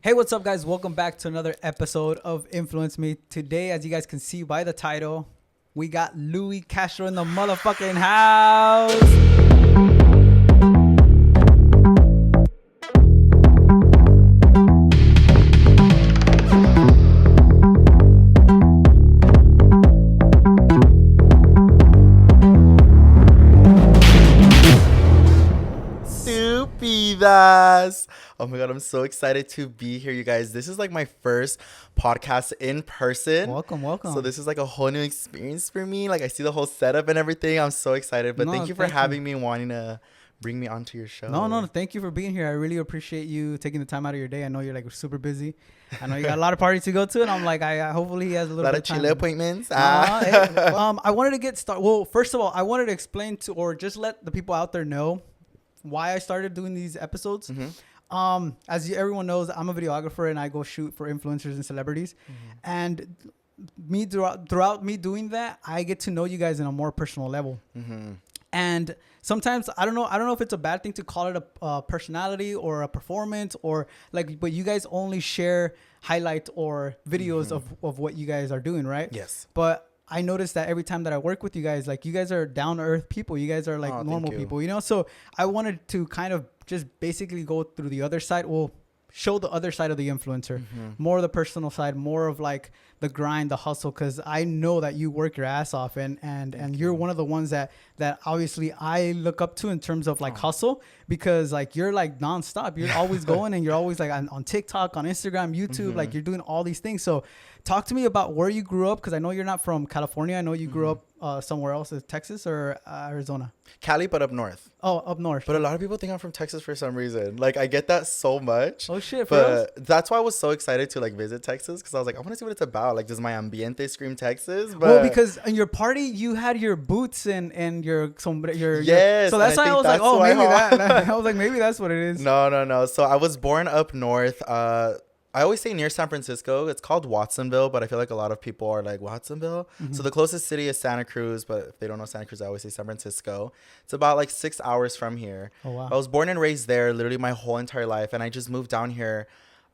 Hey, what's up, guys? Welcome back to another episode of Influence Me. Today, as you guys can see by the title, we got Louie Castro in the motherfucking house. Stupidas. Oh my god, I'm so excited to be here, you guys. This is like my first podcast in person. Welcome. So this is like a whole new experience for me. Like I see the whole setup and everything. I'm so excited. But thank you for having me and wanting to bring me onto your show. No, thank you for being here. I really appreciate you taking the time out of your day. I know you're like super busy. I know you got a lot of parties to go to, and I'm like, hopefully he has a little bit of time. Chile appointments. I wanted to get started. Well, first of all, I wanted to explain to, or just let the people out there know why I started doing these episodes. As everyone knows, I'm a videographer and I go shoot for influencers and celebrities. And me throughout me doing that, I get to know you guys in a more personal level. And sometimes I don't know if it's a bad thing to call it a personality or a performance or like, but you guys only share highlights or videos of what you guys are doing, right? Yes. But I noticed that every time that I work with you guys, like you guys are down to earth people. You guys are like normal people, you know? So I wanted to kind of just basically go through the other side. Well, show the other side of the influencer, more of the personal side, more of like the grind, the hustle. Cause I know that you work your ass off and you're one of the ones that obviously I look up to in terms of like hustle, because like you're like nonstop. You're always going and you're always like on TikTok, on Instagram, YouTube, like you're doing all these things. So talk to me about where you grew up. Cause I know you're not from California. I know you grew up somewhere else, Texas or Arizona. Cali, but up north. Oh, up north. But a lot of people think I'm from Texas for some reason. Like I get that so much. Oh shit. But that's why I was so excited to like visit Texas, because I was like, I want to see what it's about. Like, does my ambiente scream Texas? But well, because in your party you had your boots and your yes. So that's why I was like, oh, maybe that. I was like, maybe that's what it is. No. So I was born up north. I always say near San Francisco. It's called Watsonville, but I feel like a lot of people are like, Watsonville? So the closest city is Santa Cruz, but if they don't know Santa Cruz, I always say San Francisco. It's about like 6 hours from here. Oh, wow. I was born and raised there literally my whole entire life, and I just moved down here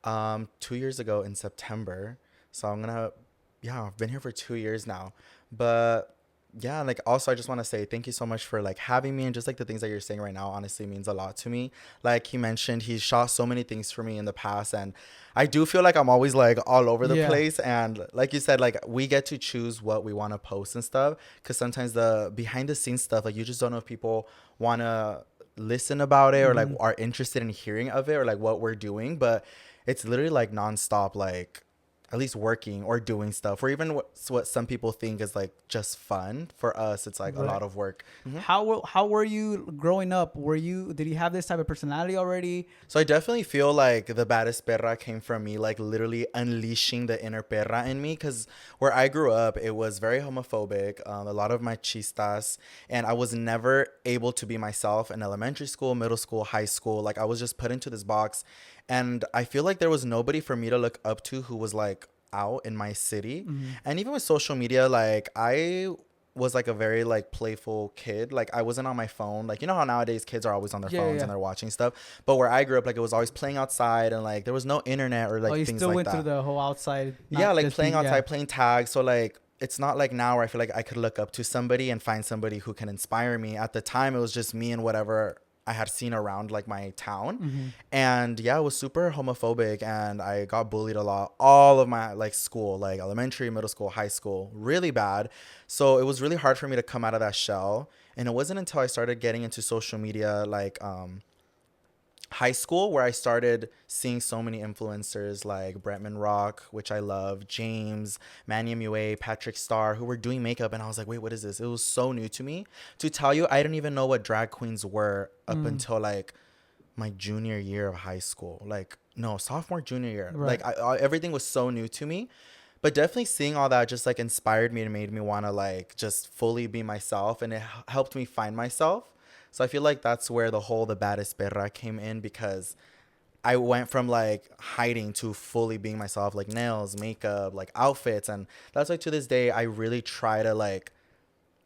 2 years ago in September. So I've been here for 2 years now. But yeah, like also I just want to say thank you so much for like having me, and just like the things that you're saying right now honestly means a lot to me. Like he mentioned, he's shot so many things for me in the past, and I do feel like I'm always like all over the place. And like you said, like we get to choose what we want to post and stuff, because sometimes the behind the scenes stuff, like you just don't know if people want to listen about it or like are interested in hearing of it or like what we're doing. But it's literally like nonstop, like at least working or doing stuff, or even what some people think is like just fun. For us, it's like a lot of work. How were you growing up? Did you have this type of personality already? So I definitely feel like the baddest perra came from me, like literally unleashing the inner perra in me, because where I grew up, it was very homophobic, a lot of machistas, and I was never able to be myself in elementary school, middle school, high school. Like I was just put into this box, and I feel like there was nobody for me to look up to who was like out in my city. And even with social media, like I was like a very like playful kid. Like I wasn't on my phone. Like, you know how nowadays kids are always on their phones and they're watching stuff. But where I grew up, like it was always playing outside, and like there was no internet or like things like that. You still went through the whole outside. Yeah, like playing outside, playing tag. So like it's not like now where I feel like I could look up to somebody and find somebody who can inspire me. At the time, it was just me and whatever I had seen around like my town. And yeah, it was super homophobic, and I got bullied a lot. All of my like school, like elementary, middle school, high school, really bad. So it was really hard for me to come out of that shell. And it wasn't until I started getting into social media, like high school, where I started seeing so many influencers like Brentman Rock, which I love, James, Manny MUA, Patrick Starr, who were doing makeup. And I was like, wait, what is this? It was so new to me. To tell you, I didn't even know what drag queens were up until like my junior year of high school. Like, no, sophomore, junior year. Like everything was so new to me. But definitely seeing all that just like inspired me and made me want to like just fully be myself. And it helped me find myself. So I feel like that's where the baddest perra came in, because I went from like hiding to fully being myself, like nails, makeup, like outfits. And that's why to this day, I really try to like,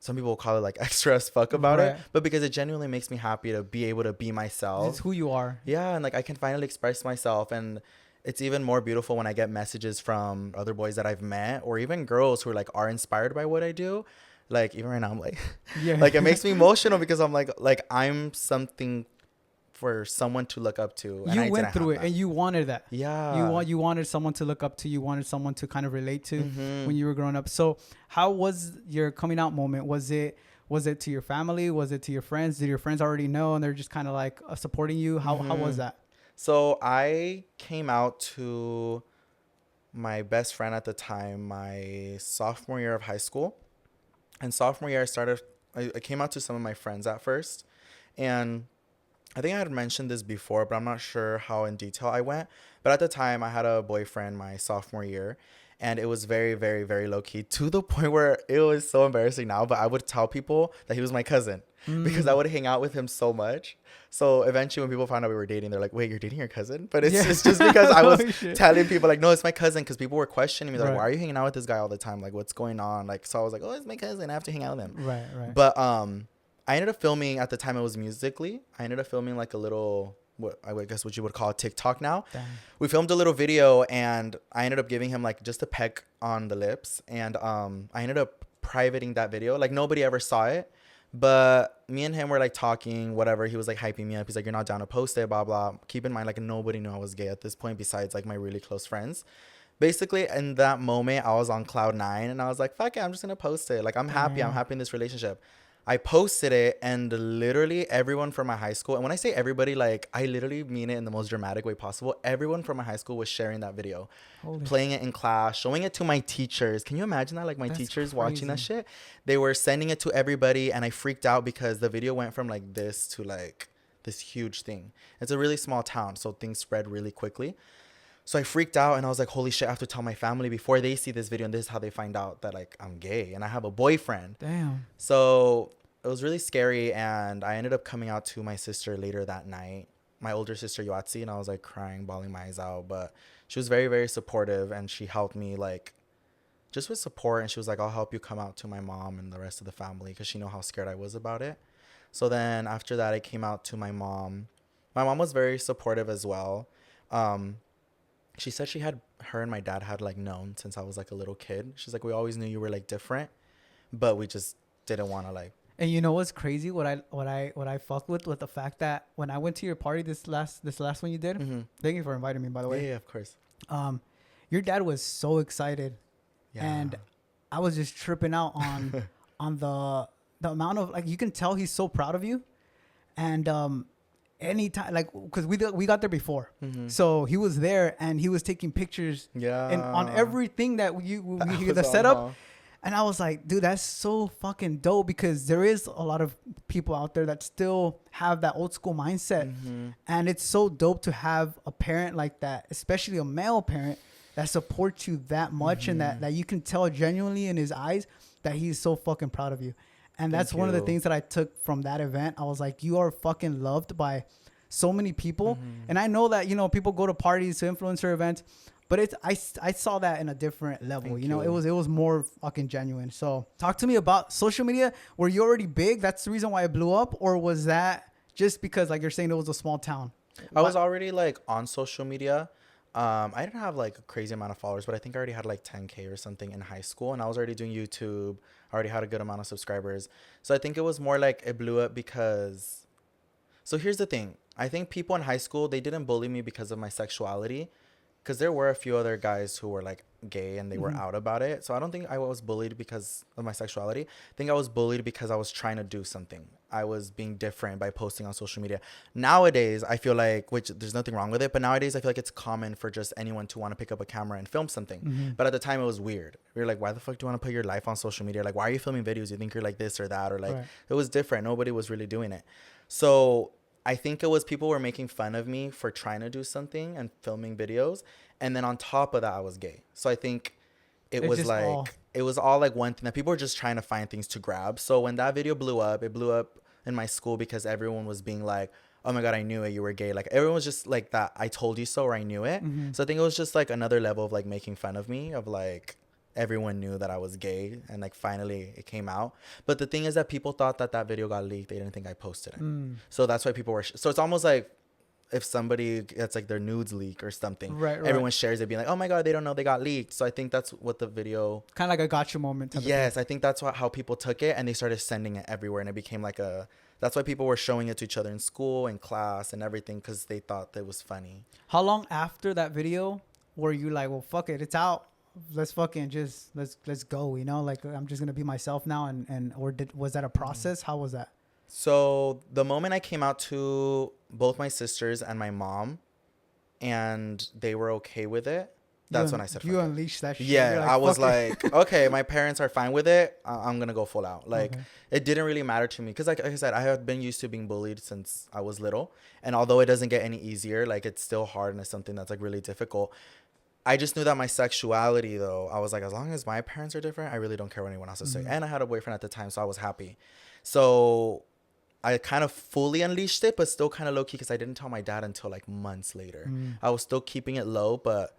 some people call it like extra as fuck about it, but because it genuinely makes me happy to be able to be myself. It's who you are. Yeah. And like I can finally express myself. And it's even more beautiful when I get messages from other boys that I've met, or even girls who are like are inspired by what I do. Like even right now, I'm like, yeah, like it makes me emotional because I'm like I'm something for someone to look up to. And you went through it, and you wanted that. Yeah. You wanted someone to look up to. You wanted someone to kind of relate to Mm-hmm. when you were growing up. So how was your coming out moment? Was it to your family? Was it to your friends? Did your friends already know and they're just kind of like supporting you? How was that? So I came out to my best friend at the time, my sophomore year of high school. And sophomore year, I came out to some of my friends at first. And I think I had mentioned this before, but I'm not sure how in detail I went. But at the time, I had a boyfriend my sophomore year. And it was very, very, very low key, to the point where it was so embarrassing now. But I would tell people that he was my cousin because I would hang out with him so much. So eventually when people found out we were dating, they're like, wait, you're dating your cousin? But it's just because I was telling people like, no, it's my cousin. Because people were questioning me. They're like, why are you hanging out with this guy all the time? Like, what's going on? Like, so I was like, oh, it's my cousin. I have to hang out with him. Right. But I ended up filming, at the time it was Musically. I ended up filming like a little, what I guess what you would call a TikTok now. Damn. We filmed a little video and I ended up giving him like just a peck on the lips. And I ended up privating that video. Like nobody ever saw it. But me and him were like talking, whatever. He was like hyping me up. He's like, you're not down to post it, blah, blah. Keep in mind, like nobody knew I was gay at this point besides like my really close friends. Basically, in that moment, I was on cloud 9 and I was like, fuck it, I'm just going to post it. Like, I'm happy. I'm happy in this relationship. I posted it and literally everyone from my high school, and when I say everybody, like I literally mean it in the most dramatic way possible. Everyone from my high school was sharing that video, playing it in class, showing it to my teachers. Can you imagine that? Like my teachers watching that shit. They were sending it to everybody and I freaked out because the video went from like this to like this huge thing. It's a really small town, so things spread really quickly. So I freaked out and I was like, holy shit, I have to tell my family before they see this video. And this is how they find out that like I'm gay and I have a boyfriend. Damn. So it was really scary. And I ended up coming out to my sister later that night, my older sister, Yoatzi. And I was like crying, bawling my eyes out. But she was very, very supportive. And she helped me like just with support. And she was like, I'll help you come out to my mom and the rest of the family because she knew how scared I was about it. So then after that, I came out to my mom. My mom was very supportive as well. She said her and my dad had like known since I was like a little kid. She's like, we always knew you were like different, but we just didn't want to like. And you know what's crazy? What I fucked with the fact that when I went to your party this last one you did. Mm-hmm. Thank you for inviting me, by the way. Yeah, of course. Your dad was so excited, and I was just tripping out on on the amount of like you can tell he's so proud of you, and anytime like because we got there before, so he was there and he was taking pictures and on everything that the setup, and I was like, dude, that's so fucking dope because there is a lot of people out there that still have that old school mindset, and it's so dope to have a parent like that, especially a male parent that supports you that much and that you can tell genuinely in his eyes that he's so fucking proud of you. And that's one of the things that I took from that event. I was like, you are fucking loved by so many people. And I know that, you know, people go to parties, to influencer events, but I saw that in a different level. You know, it was more fucking genuine. So talk to me about social media. Were you already big? That's the reason why it blew up? Or was that just because, like you're saying, it was a small town? I was already like on social media. I didn't have like a crazy amount of followers, but I think I already had like 10K or something in high school, and I was already doing YouTube. I already had a good amount of subscribers. So I think it was more like it blew up because, so here's the thing. I think people in high school, they didn't bully me because of my sexuality, because there were a few other guys who were like gay and they were out about it. So I don't think I was bullied because of my sexuality. I think I was bullied because I was trying to do something. I was being different by posting on social media. Nowadays, I feel like, which there's nothing wrong with it, but nowadays I feel like it's common for just anyone to want to pick up a camera and film something. But at the time it was weird. We were like, why the fuck do you want to put your life on social media? Like, why are you filming videos? You think you're like this or that? Or like, It was different. Nobody was really doing it. So I think it was people were making fun of me for trying to do something and filming videos. And then on top of that, I was gay. So I think it was all like one thing that people were just trying to find things to grab. So when that video blew up, it blew up in my school because everyone was being like, oh my God, I knew it. You were gay. Like everyone was just like that. I told you so, or I knew it. So I think it was just like another level of like making fun of me, of like everyone knew that I was gay, and like finally it came out. But the thing is that people thought that video got leaked. They didn't think I posted it. So that's why people were, so it's almost like if somebody gets like their nudes leak or something, right. Everyone shares it being like, oh my God, they don't know they got leaked. So I think that's what the video, kind of like a gotcha moment. Yes, I think that's how people took it, and they started sending it everywhere, and it became like that's why people were showing it to each other in school and class and everything, because they thought that it was funny. How long after that video were you like, well, fuck it, it's out, let's fucking just let's go, you know, like I'm just gonna be myself now, and or was that a process? How was that? So the moment I came out to both my sisters and my mom, and they were okay with it, that's when I said, you unleashed that shit. Yeah, like, I was like, okay, my parents are fine with it. I'm gonna go full out. Like, it didn't really matter to me, because like I said, I have been used to being bullied since I was little, and although it doesn't get any easier, like it's still hard, and it's something that's like really difficult. I just knew that my sexuality, though, I was like, as long as my parents are different, I really don't care what anyone else has to say. And I had a boyfriend at the time, so I was happy. So I kind of fully unleashed it, but still kind of low key, because I didn't tell my dad until like months later. I was still keeping it low, but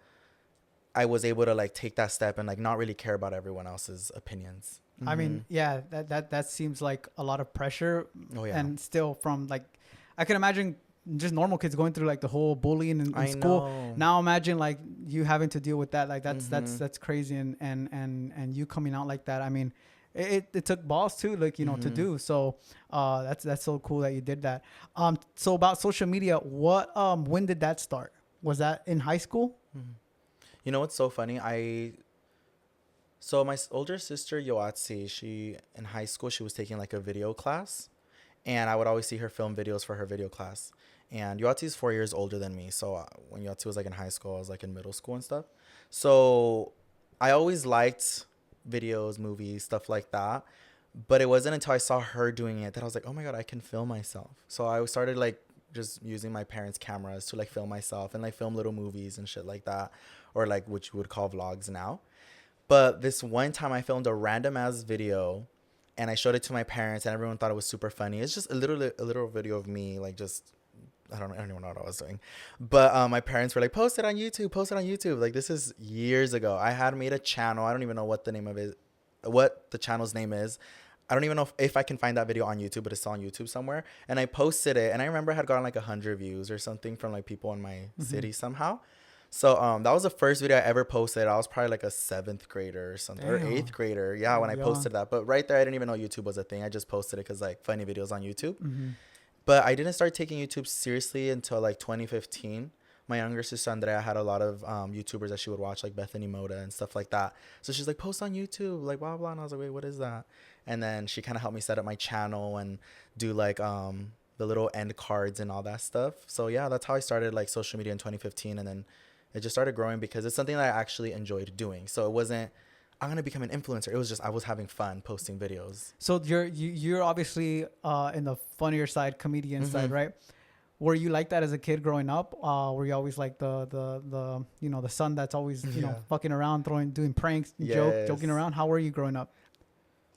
I was able to like take that step and like not really care about everyone else's opinions. I mean, yeah, that seems like a lot of pressure. Oh yeah. And still, from like, I can imagine just normal kids going through like the whole bullying in school. Know. Now imagine like you having to deal with that. Like that's crazy. And you coming out like that. I mean, it took balls too, like, you know, to do. So that's so cool that you did that. So about social media, when did that start? Was that in high school? You know what's so funny? So my older sister Yoatzi, she in high school, she was taking like a video class, and I would always see her film videos for her video class. And Yoatzi is 4 years older than me, so when Yoatzi was like in high school, I was like in middle school and stuff. So I always liked videos, movies, stuff like that. But it wasn't until I saw her doing it that I was like, oh my God, I can film myself. So I started like just using my parents' cameras to like film myself and like film little movies and shit like that, or like what you would call vlogs now. But this one time I filmed a random ass video and I showed it to my parents, and everyone thought it was super funny. It's just a little video of me, like just, I don't even know what I was doing. But my parents were like, post it on YouTube. Like, this is years ago. I had made a channel. I don't even know what the channel's name is. I don't even know if I can find that video on YouTube, but it's on YouTube somewhere. And I posted it, and I remember I had gotten like 100 views or something from like people in my city somehow. So that was the first video I ever posted. I was probably like a 7th grader or something. Damn. Or 8th grader. Yeah, when I posted that. But right there, I didn't even know YouTube was a thing. I just posted it because like funny videos on YouTube. But I didn't start taking YouTube seriously until like 2015. My younger sister Andrea had a lot of YouTubers that she would watch, like Bethany Moda and stuff like that. So she's like, post on YouTube, like blah, blah. And I was like, wait, what is that? And then she kind of helped me set up my channel and do like the little end cards and all that stuff. So yeah, that's how I started like social media in 2015. And then it just started growing because it's something that I actually enjoyed doing. So it wasn't, I'm going to become an influencer. It was just, I was having fun posting videos. So you're obviously in the funnier side, comedian side, right? Were you like that as a kid growing up? Were you always like the you know, the son that's always, you know, fucking around, doing pranks, joking around? How were you growing up?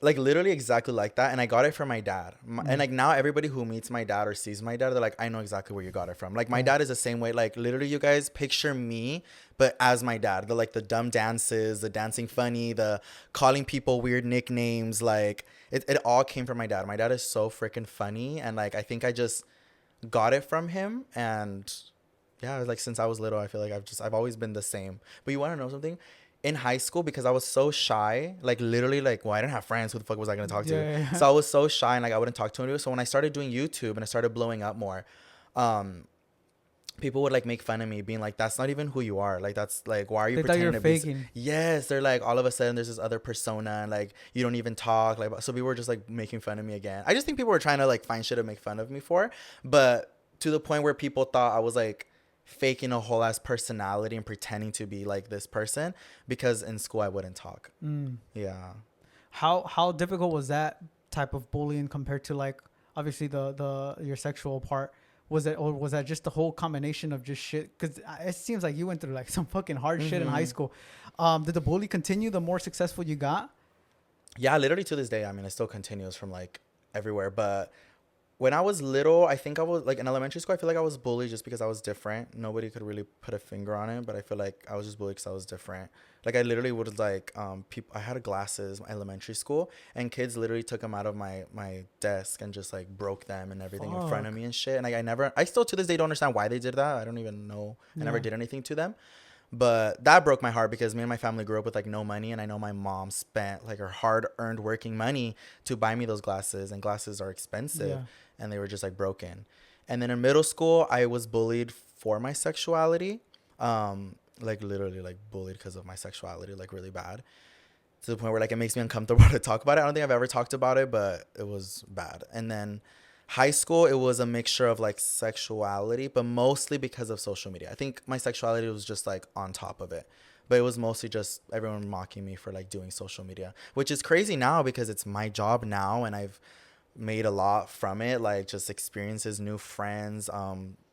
Like literally exactly like that. And I got it from my dad. And like now everybody who meets my dad or sees my dad, they're like, I know exactly where you got it from. Like my dad is the same way. Like literally, you guys picture me, but as my dad. The dumb dances, the dancing funny, the calling people weird nicknames. Like it all came from my dad. My dad is so freaking funny. And like I think I just got it from him. And yeah, like since I was little, I feel like I've always been the same. But you want to know something? In high school, because I was so shy, like literally, like, well, I didn't have friends. Who the fuck was I gonna talk to? So I was so shy, and like I wouldn't talk to anyone. So when I started doing YouTube and I started blowing up more, people would like make fun of me, being like, "That's not even who you are. Like that's like, why are you pretending to be?" Yes, they're like, all of a sudden there's this other persona, and like you don't even talk. Like, so people were just like making fun of me again. I just think people were trying to like find shit to make fun of me for, but to the point where people thought I was like faking a whole ass personality and pretending to be like this person, because in school I wouldn't talk. Yeah. How difficult was that type of bullying compared to like obviously the your sexual part? Was that just the whole combination of just shit? Because it seems like you went through like some fucking hard shit in high school. Did the bully continue the more successful you got? Yeah, literally to this day. I mean, it still continues from like everywhere, but when I was little, I think I was like in elementary school. I feel like I was bullied just because I was different. Nobody could really put a finger on it, but I feel like I was just bullied because I was different. Like I literally would like people. I had glasses in elementary school, and kids literally took them out of my desk and just like broke them and everything in front of me and shit. And like I still to this day don't understand why they did that. I don't even know. I never did anything to them. But that broke my heart because me and my family grew up with like no money, and I know my mom spent like her hard-earned working money to buy me those glasses, and glasses are expensive, and they were just like broken. And then in middle school, I was bullied for my sexuality, like literally like bullied because of my sexuality, like really bad, to the point where like it makes me uncomfortable to talk about it. I don't think I've ever talked about it, but it was bad. And then high school, it was a mixture of like sexuality, but mostly because of social media. I think my sexuality was just like on top of it, but it was mostly just everyone mocking me for like doing social media, which is crazy now because it's my job now, and I've made a lot from it, like just experiences, new friends,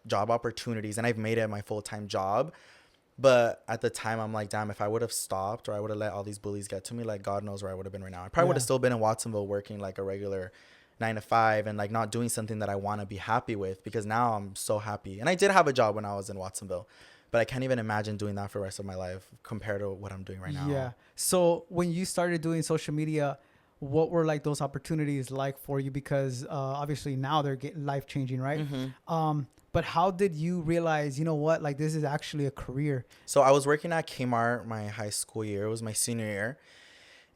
job opportunities, and I've made it my full-time job. But at the time, I'm like, damn, if I would have stopped or I would have let all these bullies get to me, like God knows where I would have been right now. I probably would have still been in Watsonville working like a regular 9 to 5 and like not doing something that I want to be happy with, because now I'm so happy. And I did have a job when I was in Watsonville, but I can't even imagine doing that for the rest of my life compared to what I'm doing right now. Yeah. So when you started doing social media, what were like those opportunities like for you? Because obviously now they're getting life changing, right? But how did you realize, you know what, like this is actually a career? So I was working at Kmart my high school year. It was my senior year.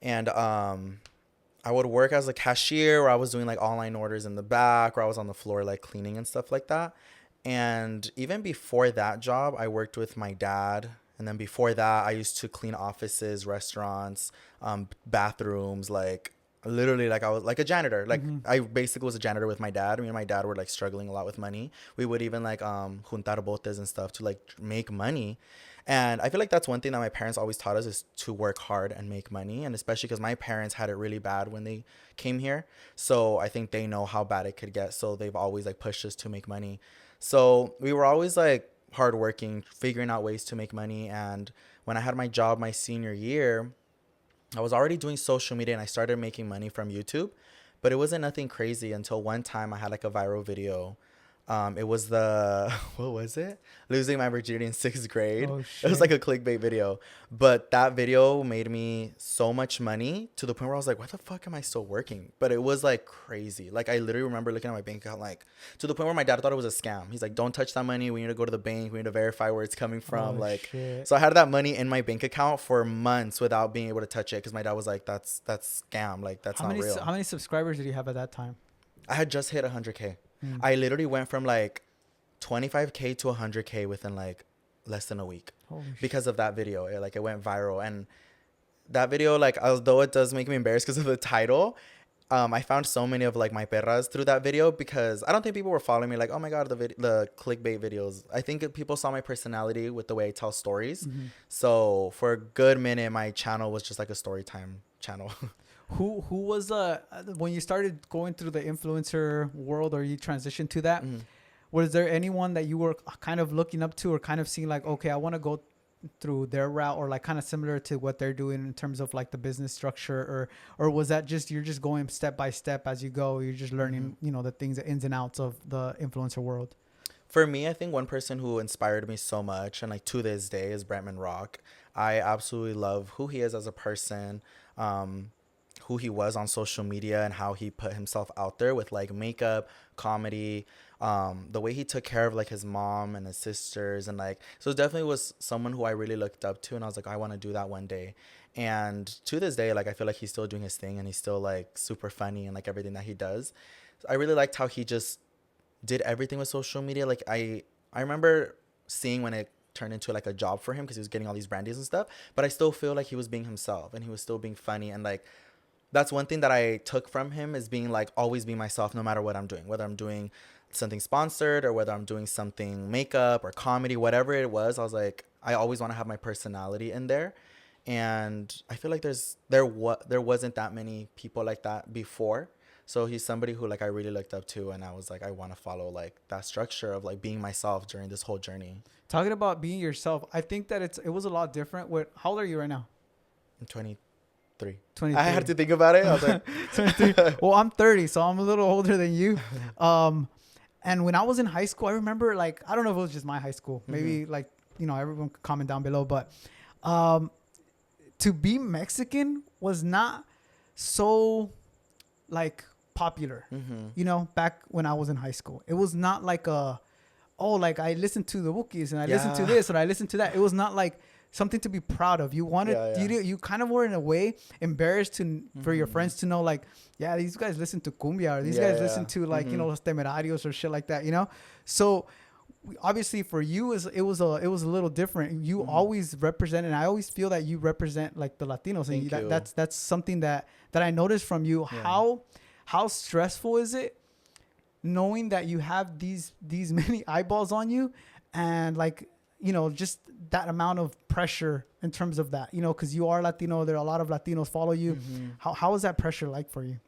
And I would work as a cashier, or I was doing like online orders in the back, or I was on the floor like cleaning and stuff like that. And even before that job, I worked with my dad. And then before that, I used to clean offices, restaurants, bathrooms, like literally like I was like a janitor. Like I basically was a janitor with my dad. Me and my dad were like struggling a lot with money. We would even like juntar botes and stuff to like make money. And I feel like that's one thing that my parents always taught us, is to work hard and make money. And especially because my parents had it really bad when they came here. So I think they know how bad it could get. So they've always like pushed us to make money. So we were always like hardworking, figuring out ways to make money. And when I had my job my senior year, I was already doing social media and I started making money from YouTube, but it wasn't nothing crazy until one time I had like a viral video. It was the, what was it? Losing my virginity in 6th grade. Oh, It shit. was like a clickbait video, but that video made me so much money to the point where I was like, why the fuck am I still working? But it was like crazy. Like I literally remember looking at my bank account, like to the point where my dad thought it was a scam. He's like, don't touch that money. We need to go to the bank. We need to verify where it's coming from. Oh, like, shit. so I had that money in my bank account for months without being able to touch it. Cause my dad was like, that's scam. Like that's not real. How many subscribers did you have at that time? I had just hit 100K. I literally went from like 25K to 100K within like less than a week because of that video. It went viral. And that video, like, although it does make me embarrassed because of the title, I found so many of like my perras through that video, because I don't think people were following me like, oh my God, the clickbait videos. I think people saw my personality with the way I tell stories. So for a good minute, my channel was just like a story time channel. Who was when you started going through the influencer world, or you transitioned to that, was there anyone that you were kind of looking up to, or kind of seeing like, okay, I want to go through their route, or like kind of similar to what they're doing in terms of like the business structure, or was that just, you're just going step by step as you go, you're just learning, you know, the things, the ins and outs of the influencer world? For me, I think one person who inspired me so much, and like to this day, is Brentman Rock. I absolutely love who he is as a person, who he was on social media, and how he put himself out there with like makeup, comedy, the way he took care of like his mom and his sisters, and like, so it definitely was someone who I really looked up to, and I was like, I want to do that one day. And to this day, like I feel like he's still doing his thing, and he's still like super funny and like everything that he does. So I really liked how he just did everything with social media. Like I remember seeing when it turned into like a job for him, because he was getting all these brand deals and stuff, but I still feel like he was being himself, and he was still being funny. And like, that's one thing that I took from him, is being like, always be myself no matter what I'm doing, whether I'm doing something sponsored or whether I'm doing something makeup or comedy, whatever it was. I was like, I always want to have my personality in there. And I feel like there wasn't that many people like that before. So he's somebody who like I really looked up to, and I was like, I want to follow like that structure of like being myself during this whole journey. Talking about being yourself, I think that it was a lot different with, how old are you right now? I'm 23. 23. I had to think about it. I was like 23. Well, I'm 30, so I'm a little older than you. And when I was in high school, I remember, like, I don't know if it was just my high school. Maybe, like, you know, everyone could comment down below. But to be Mexican was not so, like, popular, you know, back when I was in high school. It was not like like, I listened to the Wookiees and I listened to this and I listened to that. It was not like something to be proud of. You wanted, you kind of were in a way embarrassed for your friends to know, like, yeah, these guys listen to cumbia, or these guys listen to, like, you know, Los Temerarios or shit like that, you know? So obviously for you, it was a little different. You always represent, and I always feel that you represent, like, the Latinos. And that's something that I noticed from you. Yeah. How stressful is it knowing that you have these many eyeballs on you, and, like, you know, just that amount of pressure in terms of that, you know, because you are Latino, there are a lot of Latinos follow you. How is that pressure like for you?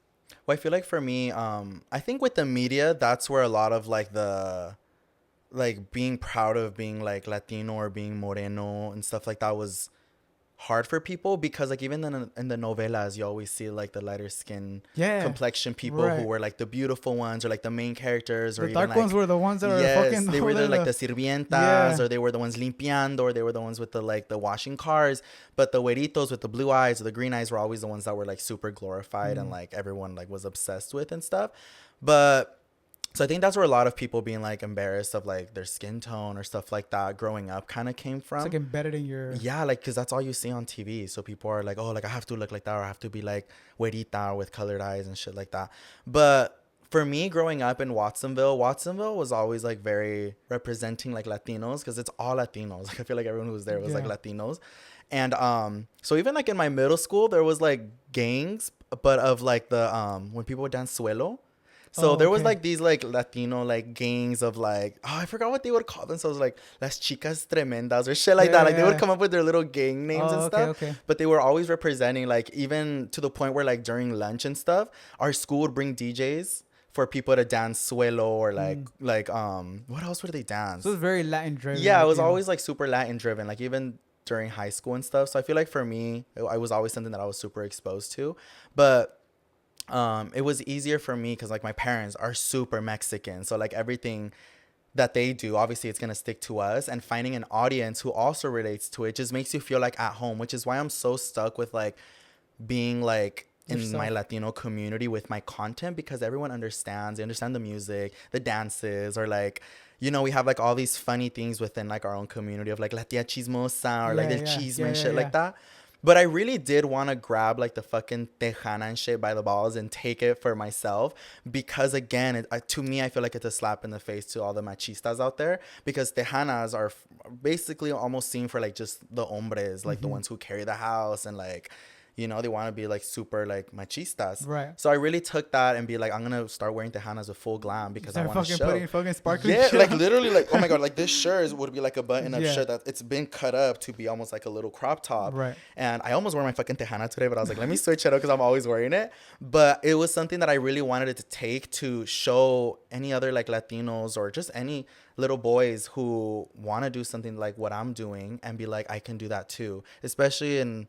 Well, I feel like for me, I think with the media, that's where a lot of, like, the, like, being proud of being, like, Latino or being Moreno and stuff like that was hard for people, because, like, even in the novelas, you always see, like, the lighter skin complexion people who were, like, the beautiful ones, or, like, the main characters, or the even, dark like, ones were the ones that are fucking, they were either, like, the sirvientas, or they were the ones limpiando, or they were the ones with the, like, the washing cars. But the güeritos with the blue eyes or the green eyes were always the ones that were, like, super glorified and, like, everyone, like, was obsessed with and stuff. But so I think that's where a lot of people being, like, embarrassed of, like, their skin tone or stuff like that growing up kind of came from. It's, like, embedded in your... Yeah, like, because that's all you see on TV. So people are like, oh, like, I have to look like that, or I have to be, like, güerita with colored eyes and shit like that. But for me, growing up in Watsonville was always, like, very representing, like, Latinos, because it's all Latinos. Like, I feel like everyone who was there was, like, Latinos. And so even, like, in my middle school, there was, like, gangs, but of, like, the when people would dance suelo. So there was, like, these, like, Latino, like, gangs of, like, I forgot what they would call themselves, like, Las Chicas Tremendas or shit like that. Like, they would come up with their little gang names and stuff. But they were always representing, like, even to the point where, like, during lunch and stuff, our school would bring DJs for people to dance suelo, or, like, what else would they dance? So it was very Latin driven. Yeah, it was always, like, super Latin driven, like, even during high school and stuff. So I feel like for me, it was always something that I was super exposed to. But it was easier for me because, like, my parents are super Mexican, so, like, everything that they do, obviously it's gonna stick to us, and finding an audience who also relates to it just makes you feel, like, at home, which is why I'm so stuck with, like, being, like, in my Latino community with my content, because everyone understands. They understand the music, the dances, or, like, you know, we have, like, all these funny things within, like, our own community of, like, La Tia Chismosa, or like the chisme and shit like that. But I really did want to grab, like, the fucking tejana and shit by the balls and take it for myself, because, again, to me, I feel like it's a slap in the face to all the machistas out there, because tejanas are basically almost seen for, like, just the hombres, like, the ones who carry the house, and, like, you know, they want to be, like, super, like, machistas. Right. So I really took that and be like, I'm going to start wearing tejanas with full glam, because I want to show. Putting fucking sparkly shit. Like, literally, like, oh my God, like, this shirt would be, like, a button-up shirt that it's been cut up to be almost like a little crop top. Right. And I almost wore my fucking tejana today, but I was like, let me switch it up because I'm always wearing it. But it was something that I really wanted it to take to show any other, like, Latinos, or just any little boys who want to do something like what I'm doing, and be like, I can do that too. Especially in,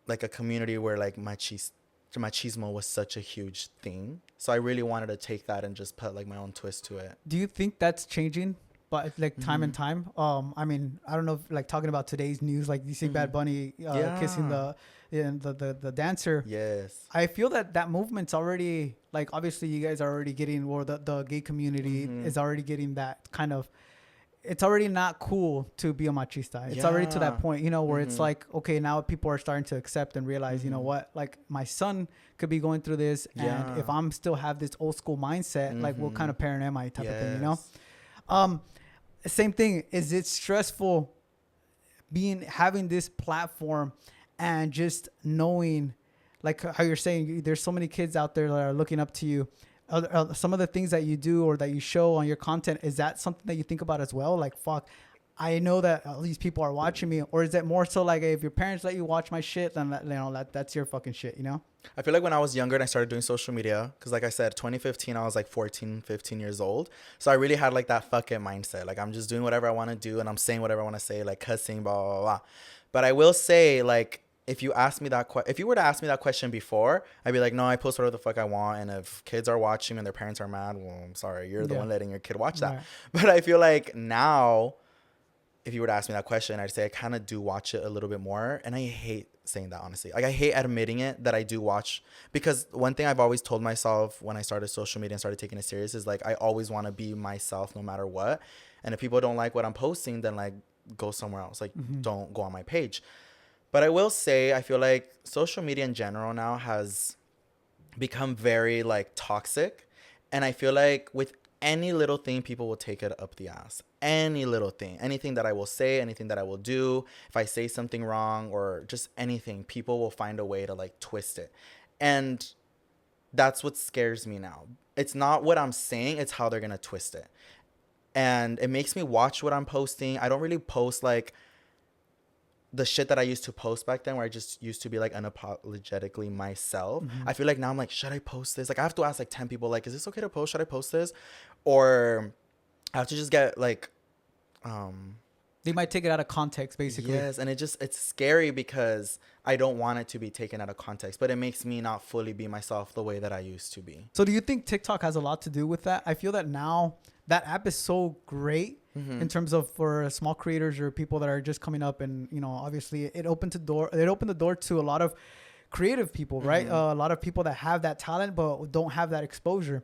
like, a community where, like, machismo was such a huge thing. So I really wanted to take that and just put, like, my own twist to it. Do you think that's changing, but, like, time and time? I mean, I don't know if, like, talking about today's news, like, you see Bad Bunny kissing the dancer. Yes. I feel that movement's already, like, obviously you guys are already getting, or the gay community is already getting that kind of, it's already not cool to be a machista. It's already to that point, you know, where it's like, okay, now people are starting to accept and realize, you know what, like, my son could be going through this, and if I'm still have this old school mindset, like, what kind of parent am I, type of thing, you know? Same thing. Is it stressful having this platform and just knowing, like how you're saying, there's so many kids out there that are looking up to you? Some of the things that you do or that you show on your content, is that something that you think about as well? Like, fuck, I know that all these people are watching me. Or is it more so like, hey, if your parents let you watch my shit, then you know, that's your fucking shit, you know? I feel like when I was younger and I started doing social media, because, like I said, 2015, I was like 14, 15 years old. So I really had, like, that fucking mindset. Like, I'm just doing whatever I want to do, and I'm saying whatever I want to say, like cussing, blah, blah, blah. But I will say, like, if you ask me that if you were to ask me that question before, I'd be like, no, I post whatever the fuck I want, and if kids are watching and their parents are mad, well, I'm sorry, you're the one letting your kid watch that. Right. But I feel like now, if you were to ask me that question, I'd say I kind of do watch it a little bit more, and I hate saying that, honestly. Like, I hate admitting it that I do watch, because one thing I've always told myself when I started social media and started taking it serious is like, I always want to be myself no matter what, and if people don't like what I'm posting, then like, go somewhere else. Like, don't go on my page. But I will say, I feel like social media in general now has become very like toxic. And I feel like with any little thing, people will take it up the ass. Any little thing, anything that I will say, anything that I will do, if I say something wrong or just anything, people will find a way to like twist it. And that's what scares me now. It's not what I'm saying, it's how they're going to twist it. And it makes me watch what I'm posting. I don't really post like the shit that I used to post back then, where I just used to be like unapologetically myself. I feel like now I'm like, should I post this? Like, I have to ask like 10 people, like, is this okay to post? Should I post this? Or I have to just get like, they might take it out of context, basically. Yes, and it's scary because I don't want it to be taken out of context, but it makes me not fully be myself the way that I used to be. So do you think TikTok has a lot to do with that? I feel that now that app is so great in terms of for small creators or people that are just coming up, and you know, obviously it opened the door to a lot of creative people, right? A lot of people that have that talent but don't have that exposure.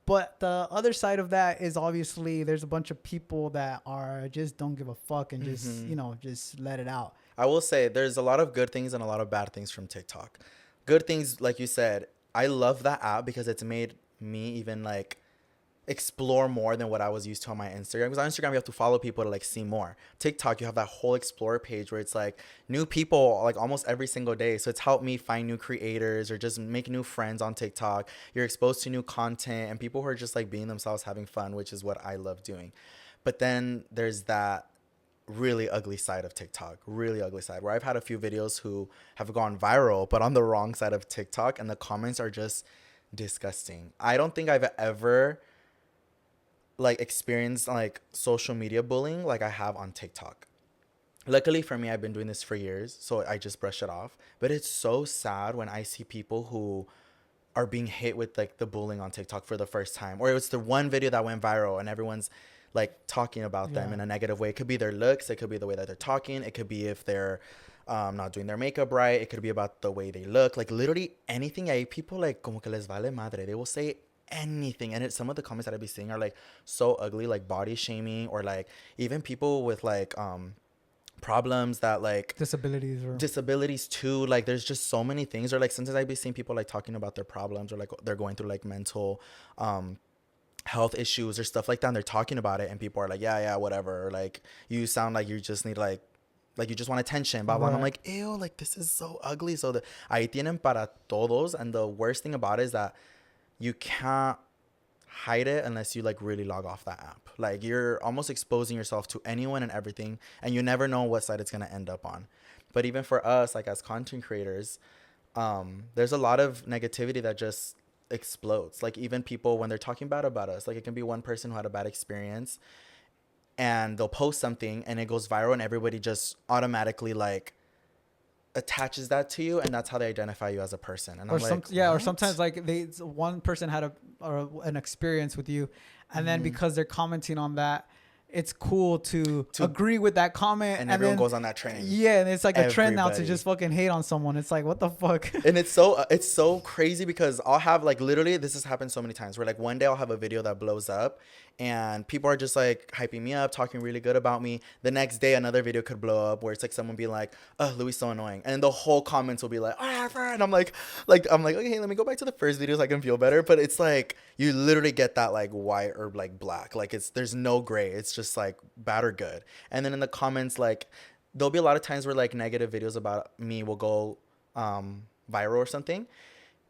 But the other side of that is obviously there's a bunch of people that are just don't give a fuck and just, you know, just let it out. I will say there's a lot of good things and a lot of bad things from TikTok. Good things, like you said, I love that app because it's made me even like explore more than what I was used to on my Instagram. Because on Instagram, you have to follow people to like see more. TikTok, you have that whole explore page where it's like new people like almost every single day. So it's helped me find new creators or just make new friends on TikTok. You're exposed to new content and people who are just like being themselves, having fun, which is what I love doing. But then there's that really ugly side of TikTok, really ugly side, where I've had a few videos who have gone viral, but on the wrong side of TikTok, and the comments are just disgusting. I don't think I've ever like experienced like social media bullying like I have on TikTok. Luckily for me, I've been doing this for years, so I just brush it off. But it's so sad when I see people who are being hit with like the bullying on TikTok for the first time, or it's the one video that went viral and everyone's like talking about them in a negative way. It could be their looks, it could be the way that they're talking, it could be if they're not doing their makeup right, it could be about the way they look, like literally anything. People like como que les vale madre, they will say anything. And some of the comments that I've been seeing are like so ugly, like body shaming, or like even people with like problems that like disabilities too. Like there's just so many things. Or like sometimes I've been seeing people like talking about their problems, or like they're going through like mental health issues or stuff like that, and they're talking about it, and people are like, yeah, whatever, or like you sound like you just need like you just want attention, blah blah. And I'm like, ew, like this is so ugly. So ahí tienen para todos. And the worst thing about it is that you can't hide it unless you like really log off that app. Like you're almost exposing yourself to anyone and everything, and you never know what side it's going to end up on. But even for us, like as content creators, there's a lot of negativity that just explodes. Like even people when they're talking bad about us, like it can be one person who had a bad experience and they'll post something and it goes viral, and everybody just automatically like attaches that to you, and that's how they identify you as a person. And or or sometimes like one person had an experience with you, and then because they're commenting on that, it's cool to agree with that comment, and everyone goes on that train. Yeah, and it's like a trend now to just fucking hate on someone. It's like, what the fuck? And it's so crazy because I'll have like literally, this has happened so many times where like one day I'll have a video that blows up and people are just like hyping me up, talking really good about me. The next day another video could blow up where it's like someone being like, oh, Louie's so annoying, and the whole comments will be like, and I'm like okay, let me go back to the first video so I can feel better. But it's like you literally get that like white or like black, like there's no gray. It's just like bad or good. And then in the comments, like there'll be a lot of times where like negative videos about me will go viral or something,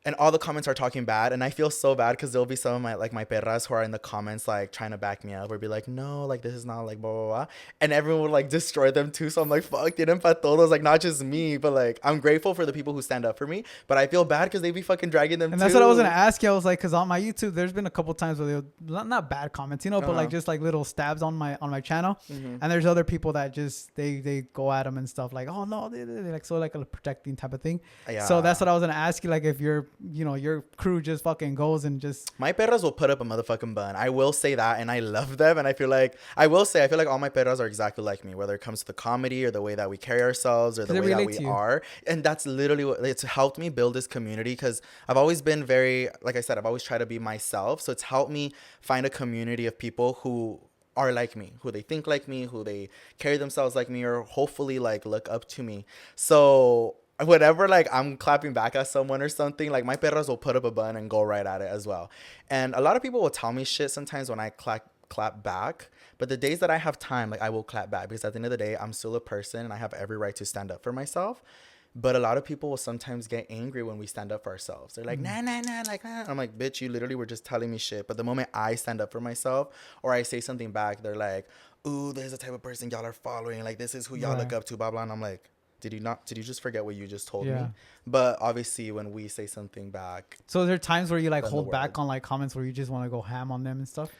and all the comments are talking bad, and I feel so bad because there'll be some of my perras who are in the comments like trying to back me up or be like, no, like this is not like blah blah blah, and everyone would like destroy them too. So I'm like, fuck, tienen pa todos, like not just me, but like I'm grateful for the people who stand up for me, but I feel bad because they be fucking dragging them. And that's what I was gonna ask you. I was like, because on my YouTube, there's been a couple times where they'll not bad comments, you know, but like just like little stabs on my channel, and there's other people that just they go at them and stuff like, oh no, they like so like a protecting type of thing. Yeah. So that's what I was gonna ask you, like if you're, you know, your crew just fucking goes and just... My perras will put up a motherfucking bun. I will say that, and I love them, and I feel like all my perras are exactly like me, whether it comes to the comedy or the way that we carry ourselves or the way that we are. And that's literally what it's helped me build this community, because I've always been very, like I said, I've always tried to be myself. So it's helped me find a community of people who are like me, who they think like me, who they carry themselves like me, or hopefully like look up to me. So whenever like I'm clapping back at someone or something, like my perras will put up a bun and go right at it as well. And a lot of people will tell me shit sometimes when I clap back, but the days that I have time, like I will clap back, because at the end of the day, I'm still a person and I have every right to stand up for myself. But a lot of people will sometimes get angry when we stand up for ourselves. They're like, nah, like, nah. I'm like, bitch, you literally were just telling me shit. But the moment I stand up for myself or I say something back, they're like, ooh, there's the type of person y'all are following. Like, this is who y'all look up to, blah, blah. And I'm like, did you just forget what you just told me? But obviously when we say something back. So there are times where you like hold back on like comments where you just want to go ham on them and stuff?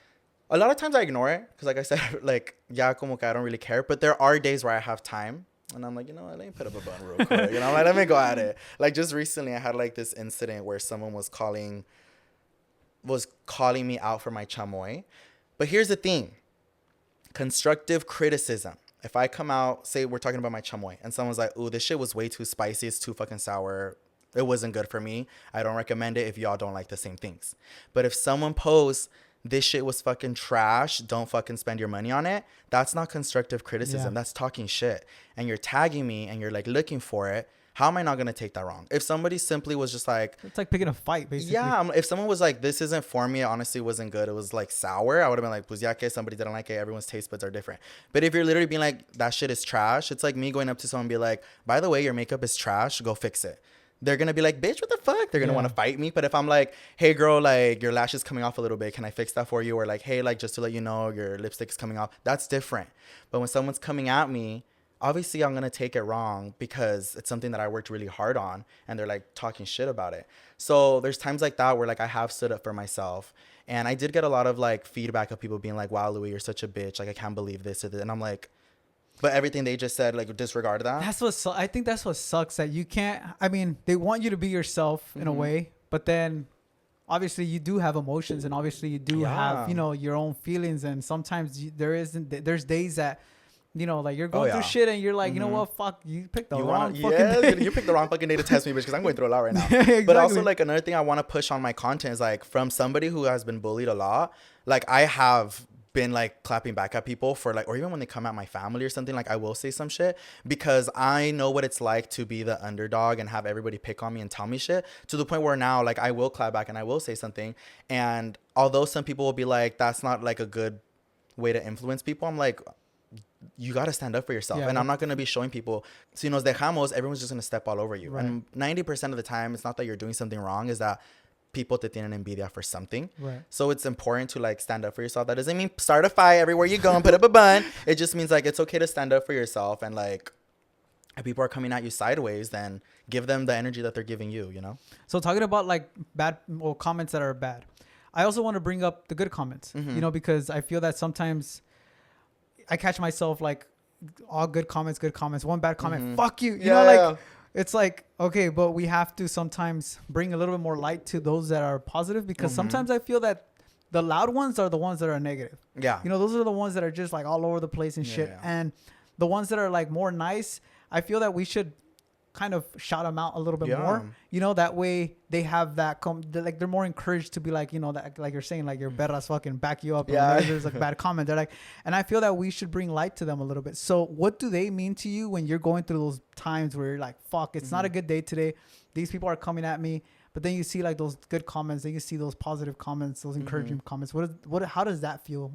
A lot of times I ignore it because, like I said, like, ya como que I don't really care. But there are days where I have time and I'm like, you know what, let me put up a bun real quick. You know, like, let me go at it. Like just recently I had like this incident where someone was calling me out for my chamoy. But here's the thing. Constructive criticism. If I come out, say we're talking about my chamoy, and someone's like, ooh, this shit was way too spicy. It's too fucking sour. It wasn't good for me. I don't recommend it if y'all don't like the same things. But if someone posts, this shit was fucking trash, don't fucking spend your money on it, that's not constructive criticism. That's talking shit. And you're tagging me and you're like looking for it. How am I not going to take that wrong? If somebody simply was just like... It's like picking a fight, basically. Yeah. If someone was like, this isn't for me, it honestly wasn't good, it was like sour, I would have been like, pues ya que somebody didn't like it, everyone's taste buds are different. But if you're literally being like, that shit is trash, it's like me going up to someone and be like, by the way, your makeup is trash, go fix it. They're going to be like, bitch, what the fuck? They're going to want to fight me. But if I'm like, hey, girl, like, your lash is coming off a little bit, can I fix that for you? Or like, hey, like, just to let you know, your lipstick is coming off. That's different. But when someone's coming at me, obviously I'm going to take it wrong because it's something that I worked really hard on and they're like talking shit about it. So there's times like that where like I have stood up for myself, and I did get a lot of like feedback of people being like, wow, Louie, you're such a bitch. Like, I can't believe this or that. And I'm like, but everything they just said, like, disregard that. I think that's what sucks, that you can't, I mean, they want you to be yourself in a way, but then obviously you do have emotions, and obviously you do have, you know, your own feelings. And sometimes there's days that, you know, like you're going through shit and you're like, you know what, fuck, you picked the wrong fucking day. You picked the wrong fucking day to test me, bitch, because I'm going through a lot right now. Exactly. But also, like, another thing I want to push on my content is, like, from somebody who has been bullied a lot, like, I have been, like, clapping back at people for, like, or even when they come at my family or something, like, I will say some shit because I know what it's like to be the underdog and have everybody pick on me and tell me shit, to the point where now, like, I will clap back and I will say something. And although some people will be like, that's not, like, a good way to influence people, I'm like, you got to stand up for yourself. And I'm not going to be showing people, si nos dejamos, everyone's just going to step all over you. Right. And 90% of the time, it's not that you're doing something wrong, is that people te tienen envidia for something. Right. So it's important to, like, stand up for yourself. That doesn't mean start a fight everywhere you go and put up a bun. It just means, like, it's okay to stand up for yourself. And, like, if people are coming at you sideways, then give them the energy that they're giving you, you know? So talking about, like, bad or comments that are bad, I also want to bring up the good comments, you know, because I feel that sometimes I catch myself like, all good comments, one bad comment, fuck you. You know, like, it's like, okay, but we have to sometimes bring a little bit more light to those that are positive, because sometimes I feel that the loud ones are the ones that are negative. Yeah. You know, those are the ones that are just like all over the place and shit. And the ones that are like more nice, I feel that we should kind of shout them out a little bit more, you know, that way they have that like they're more encouraged to be like, you know, that, like you're saying, like your berras fucking back you up. There's a bad comment, they're like, and I feel that we should bring light to them a little bit. So what do they mean to you when you're going through those times where you're like, fuck, it's not a good day today, these people are coming at me, but then you see like those good comments, then you see those positive comments, those encouraging comments, how does that feel?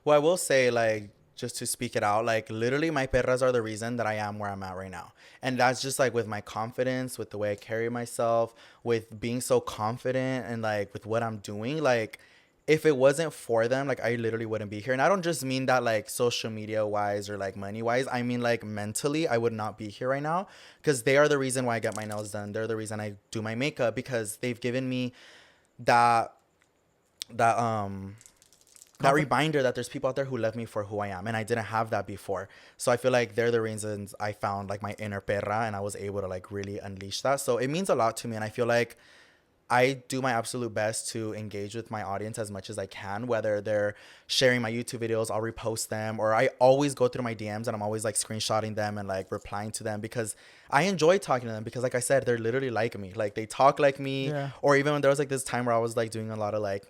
Well, I will say, like, just to speak it out. Like, literally, my perras are the reason that I am where I'm at right now. And that's just like with my confidence, with the way I carry myself, with being so confident, and like with what I'm doing. Like, if it wasn't for them, like, I literally wouldn't be here. And I don't just mean that like social media wise or like money wise. I mean, like, mentally, I would not be here right now, because they are the reason why I get my nails done. They're the reason I do my makeup, because they've given me that reminder that there's people out there who love me for who I am, and I didn't have that before. So I feel like they're the reasons I found like my inner perra, and I was able to like really unleash that. So it means a lot to me, and I feel like I do my absolute best to engage with my audience as much as I can, whether they're sharing my YouTube videos, I'll repost them, or I always go through my DMs and I'm always like screenshotting them and like replying to them, because I enjoy talking to them, because like I said, they're literally like me. Like, they talk like me. Yeah. Or even when there was like this time where I was like doing a lot of like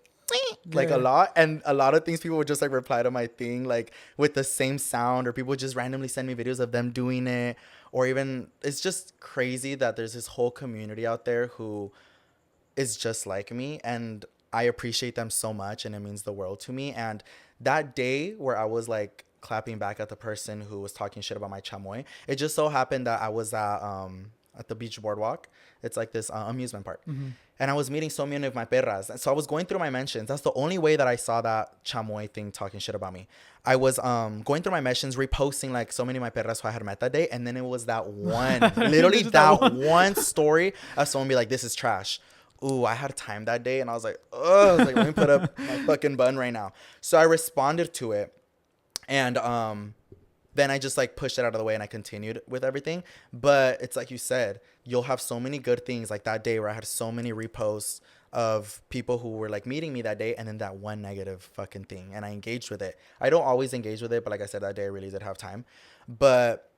a lot, and a lot of things people would just like reply to my thing like with the same sound, or people would just randomly send me videos of them doing it. Or even, it's just crazy that there's this whole community out there who is just like me, and I appreciate them so much, and it means the world to me. And that day where I was like clapping back at the person who was talking shit about my chamoy, it just so happened that I was at the beach boardwalk. It's like this amusement park. Mm-hmm. And I was meeting so many of my perras. So I was going through my mentions. That's the only way that I saw that chamoy thing talking shit about me. I was going through my mentions, reposting like so many of my perras who I had met that day. And then it was that one, literally that one story of someone be like, this is trash. Ooh, I had time that day, and I was like, oh, like, let me put up my fucking bun right now. So I responded to it, and then I just like pushed it out of the way, and I continued with everything. But it's like you said, you'll have so many good things, like that day where I had so many reposts of people who were like meeting me that day, and then that one negative fucking thing, and I engaged with it. I don't always engage with it, but like I said, that day I really did have time. But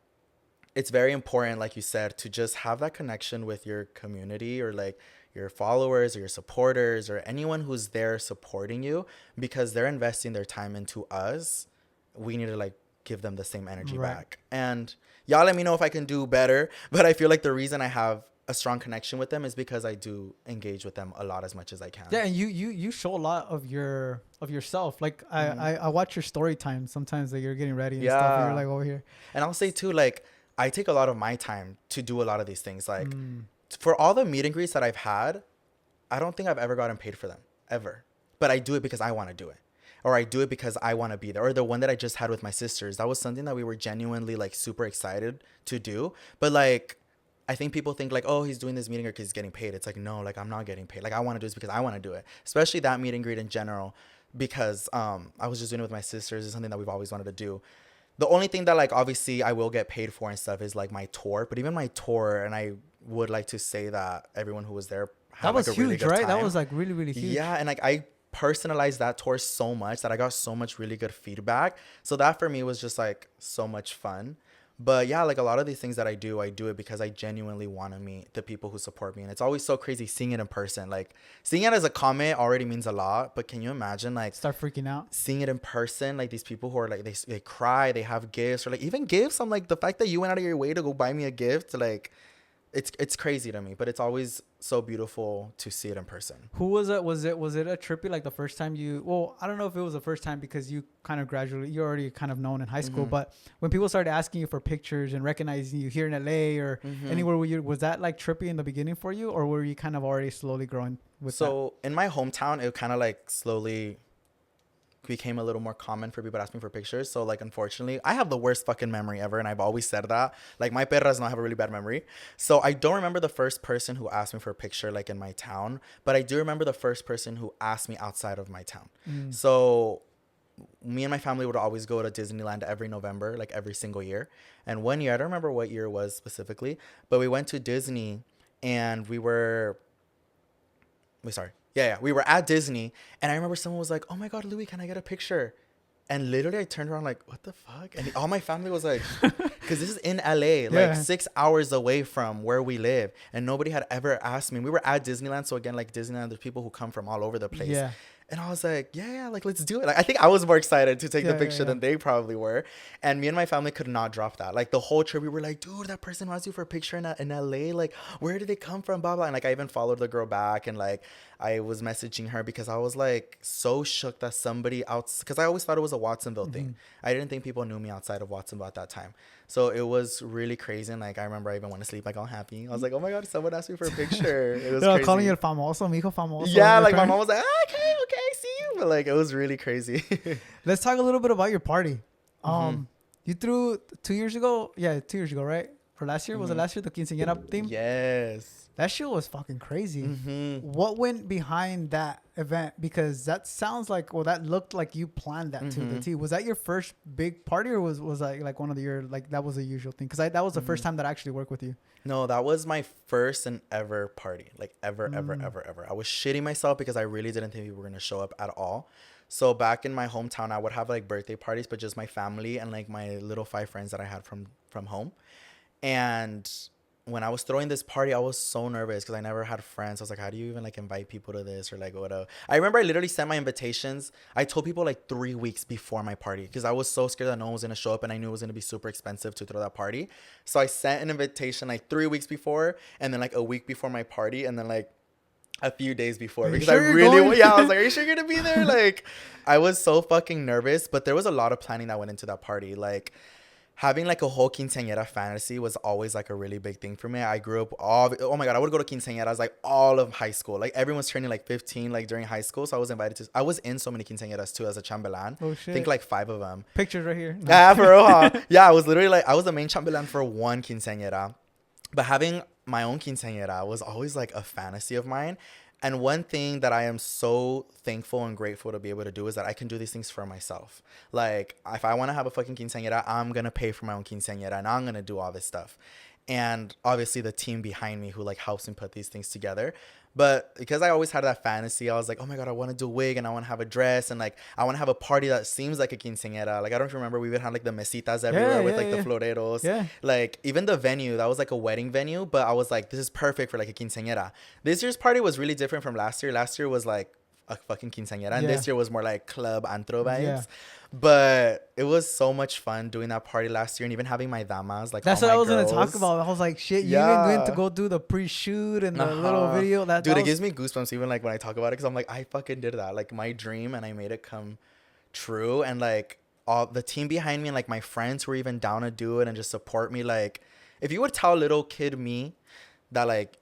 it's very important, like you said, to just have that connection with your community, or like your followers or your supporters or anyone who's there supporting you, because they're investing their time into us. We need to like give them the same energy back. And y'all let me know if I can do better. But I feel like the reason I have a strong connection with them is because I do engage with them a lot, as much as I can. Yeah, and you show a lot of yourself. Like I watch your story time sometimes that you're getting ready and stuff, and you're like over here. And I'll say too, like, I take a lot of my time to do a lot of these things. Like, for all the meet and greets that I've had, I don't think I've ever gotten paid for them, ever. But I do it because I want to do it. Or I do it because I want to be there. Or the one that I just had with my sisters, that was something that we were genuinely like super excited to do. But like, I think people think like, oh, he's doing this meet and greet because he's getting paid. It's like, no, like, I'm not getting paid. Like, I want to do this because I want to do it. Especially that meet and greet in general, because I was just doing it with my sisters. It's something that we've always wanted to do. The only thing that like obviously I will get paid for and stuff is like my tour. But even my tour, and I would like to say that everyone who was there had that was like a huge, really good right? time. That was like really, really huge. Yeah, and like I personalized that tour so much that I got so much really good feedback. So that for me was just like so much fun. But yeah, like a lot of these things that I do it because I genuinely want to meet the people who support me. And it's always so crazy seeing it in person. Like, seeing it as a comment already means a lot. But can you imagine, like, start freaking out, seeing it in person? Like, these people who are like, they cry, they have gifts, or like even gifts. I'm like, the fact that you went out of your way to go buy me a gift, like, it's crazy to me. But it's always so beautiful to see it in person. Who was it? Was it a trippy, like the first time you, well, I don't know if it was the first time, because you kind of gradually, you're already kind of known in high school, but when people started asking you for pictures and recognizing you here in LA or anywhere where you, was that like trippy in the beginning for you, or were you kind of already slowly growing with that? In my hometown, it kind of like slowly became a little more common for people to ask me for pictures. So like, unfortunately, I have the worst fucking memory ever, and I've always said that. Like, my perras not have a really bad memory. So I don't remember the first person who asked me for a picture like in my town, but I do remember the first person who asked me outside of my town. So me and my family would always go to Disneyland every November, like every single year. And one year, I don't remember what year it was specifically, but we went to Disney, and we were at Disney, and I remember someone was like, oh my God, Louie, can I get a picture? And literally I turned around like, what the fuck? And all my family was like, because this is in LA, like 6 hours away from where we live. And nobody had ever asked me. We were at Disneyland. So again, like Disneyland, there's people who come from all over the place. Yeah. And I was like, yeah, like, let's do it. Like, I think I was more excited to take the picture than they probably were. And me and my family could not drop that. Like, the whole trip, we were like, dude, that person wants you for a picture in LA. Like, where did they come from? Blah, blah. And, like, I even followed the girl back. And, like, I was messaging her because I was, like, so shook that somebody else... Because I always thought it was a Watsonville thing. I didn't think people knew me outside of Watsonville at that time. So it was really crazy. And, like, I remember I even went to sleep, like, all happy. I was like, oh, my God, someone asked me for a picture. It was crazy. Calling you el famoso, mi hijo famoso. Yeah, like, my mom was like, okay, see you. But, like, it was really crazy. Let's talk a little bit about your party. You threw 2 years ago? Yeah, 2 years ago, right? Or last year? Was it last year, the quinceañera theme? Yes. That shit was fucking crazy. What went behind that event? Because that sounds like, well, that looked like you planned that to the T. Was that your first big party, or was like one of your, like, that was a usual thing? Because that was the first time that I actually worked with you. No, that was my first and ever party. Like, ever. I was shitting myself because I really didn't think people were going to show up at all. So back in my hometown, I would have, like, birthday parties, but just my family and, like, my little 5 friends that I had from home. And when I was throwing this party, I was so nervous because I never had friends. I was like, how do you even, like, invite people to this, or, like, whatever? I remember I literally sent my invitations. I told people, like, 3 weeks before my party because I was so scared that no one was going to show up, and I knew it was going to be super expensive to throw that party. So I sent an invitation, like, 3 weeks before, and then, like, a week before my party, and then, like, a few days before, because I really, I was like, are you sure you're going to be there? Like, I was so fucking nervous, but there was a lot of planning that went into that party. Like, having, like, a whole quinceañera fantasy was always, like, a really big thing for me. I grew up oh my God, I would go to quinceañeras, like, all of high school. Like, everyone's turning, like, 15, like, during high school. So I was invited to, I was in so many quinceañeras too as a chambelan. Oh, shit. I think, like, 5 of them. Pictures right here. Yeah, for real, huh? Yeah, I was literally, like, I was the main chambelan for one quinceañera. But having my own quinceañera was always, like, a fantasy of mine. And one thing that I am so thankful and grateful to be able to do is that I can do these things for myself. Like, if I want to have a fucking quinceañera, I'm going to pay for my own quinceañera, and I'm going to do all this stuff. And obviously the team behind me who, like, helps me put these things together. But because I always had that fantasy, I was like, oh my God, I want to do a wig, and I want to have a dress, and, like, I want to have a party that seems like a quinceañera. Like, I don't know if you remember, we would have, like, the mesitas everywhere with, like, the floreros. Yeah. Like, even the venue, that was, like, a wedding venue, but I was like, this is perfect for, like, a quinceañera. This year's party was really different from last year. Last year was, like, a fucking quinceañera, and this year was more like club antro vibes. Yeah. But it was so much fun doing that party last year, and even having my damas, like, that's what I was gonna talk about. I was like, shit, you even went to go do the pre-shoot and the little video. Dude, it gives me goosebumps even, like, when I talk about it, because I'm like, I fucking did that, like, my dream, and I made it come true. And, like, all the team behind me, and, like, my friends who were even down to do it and just support me. Like, if you would tell little kid me that, like,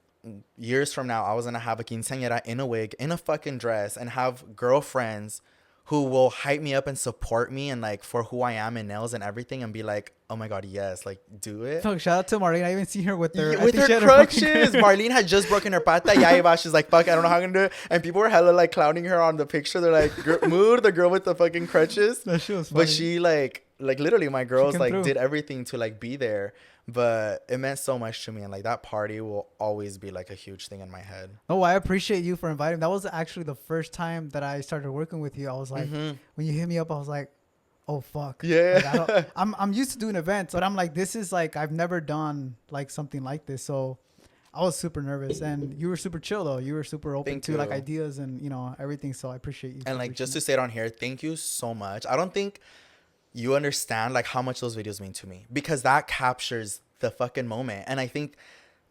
years from now I was gonna have a quinceañera in a wig, in a fucking dress, and have girlfriends who will hype me up and support me, and, like, for who I am in nails and everything, and be like, oh my God, yes, like, do it. So shout out to Marlene. I even see her with her crutches. Marlene had just broken her pata. Yeah, she's like, fuck, I don't know how I'm gonna do it. And people were hella, like, clowning her on the picture. They're like, mood, the girl with the fucking crutches. That shit was funny. But she, like literally, my girls, like, did everything to, like, be there. But it meant so much to me, and, like, that party will always be, like, a huge thing in my head. Oh, I appreciate you for inviting me. That was actually the first time that I started working with you. I was like, when you hit me up, I was like, oh fuck. Yeah. Like, I'm used to doing events, but I'm like, this is, like, I've never done, like, something like this. So I was super nervous, and you were super chill though. You were super open to, like, ideas and, you know, everything. So I appreciate you. And, like, just to say it on here, thank you so much. I don't think you understand, like, how much those videos mean to me, because that captures the fucking moment. And I think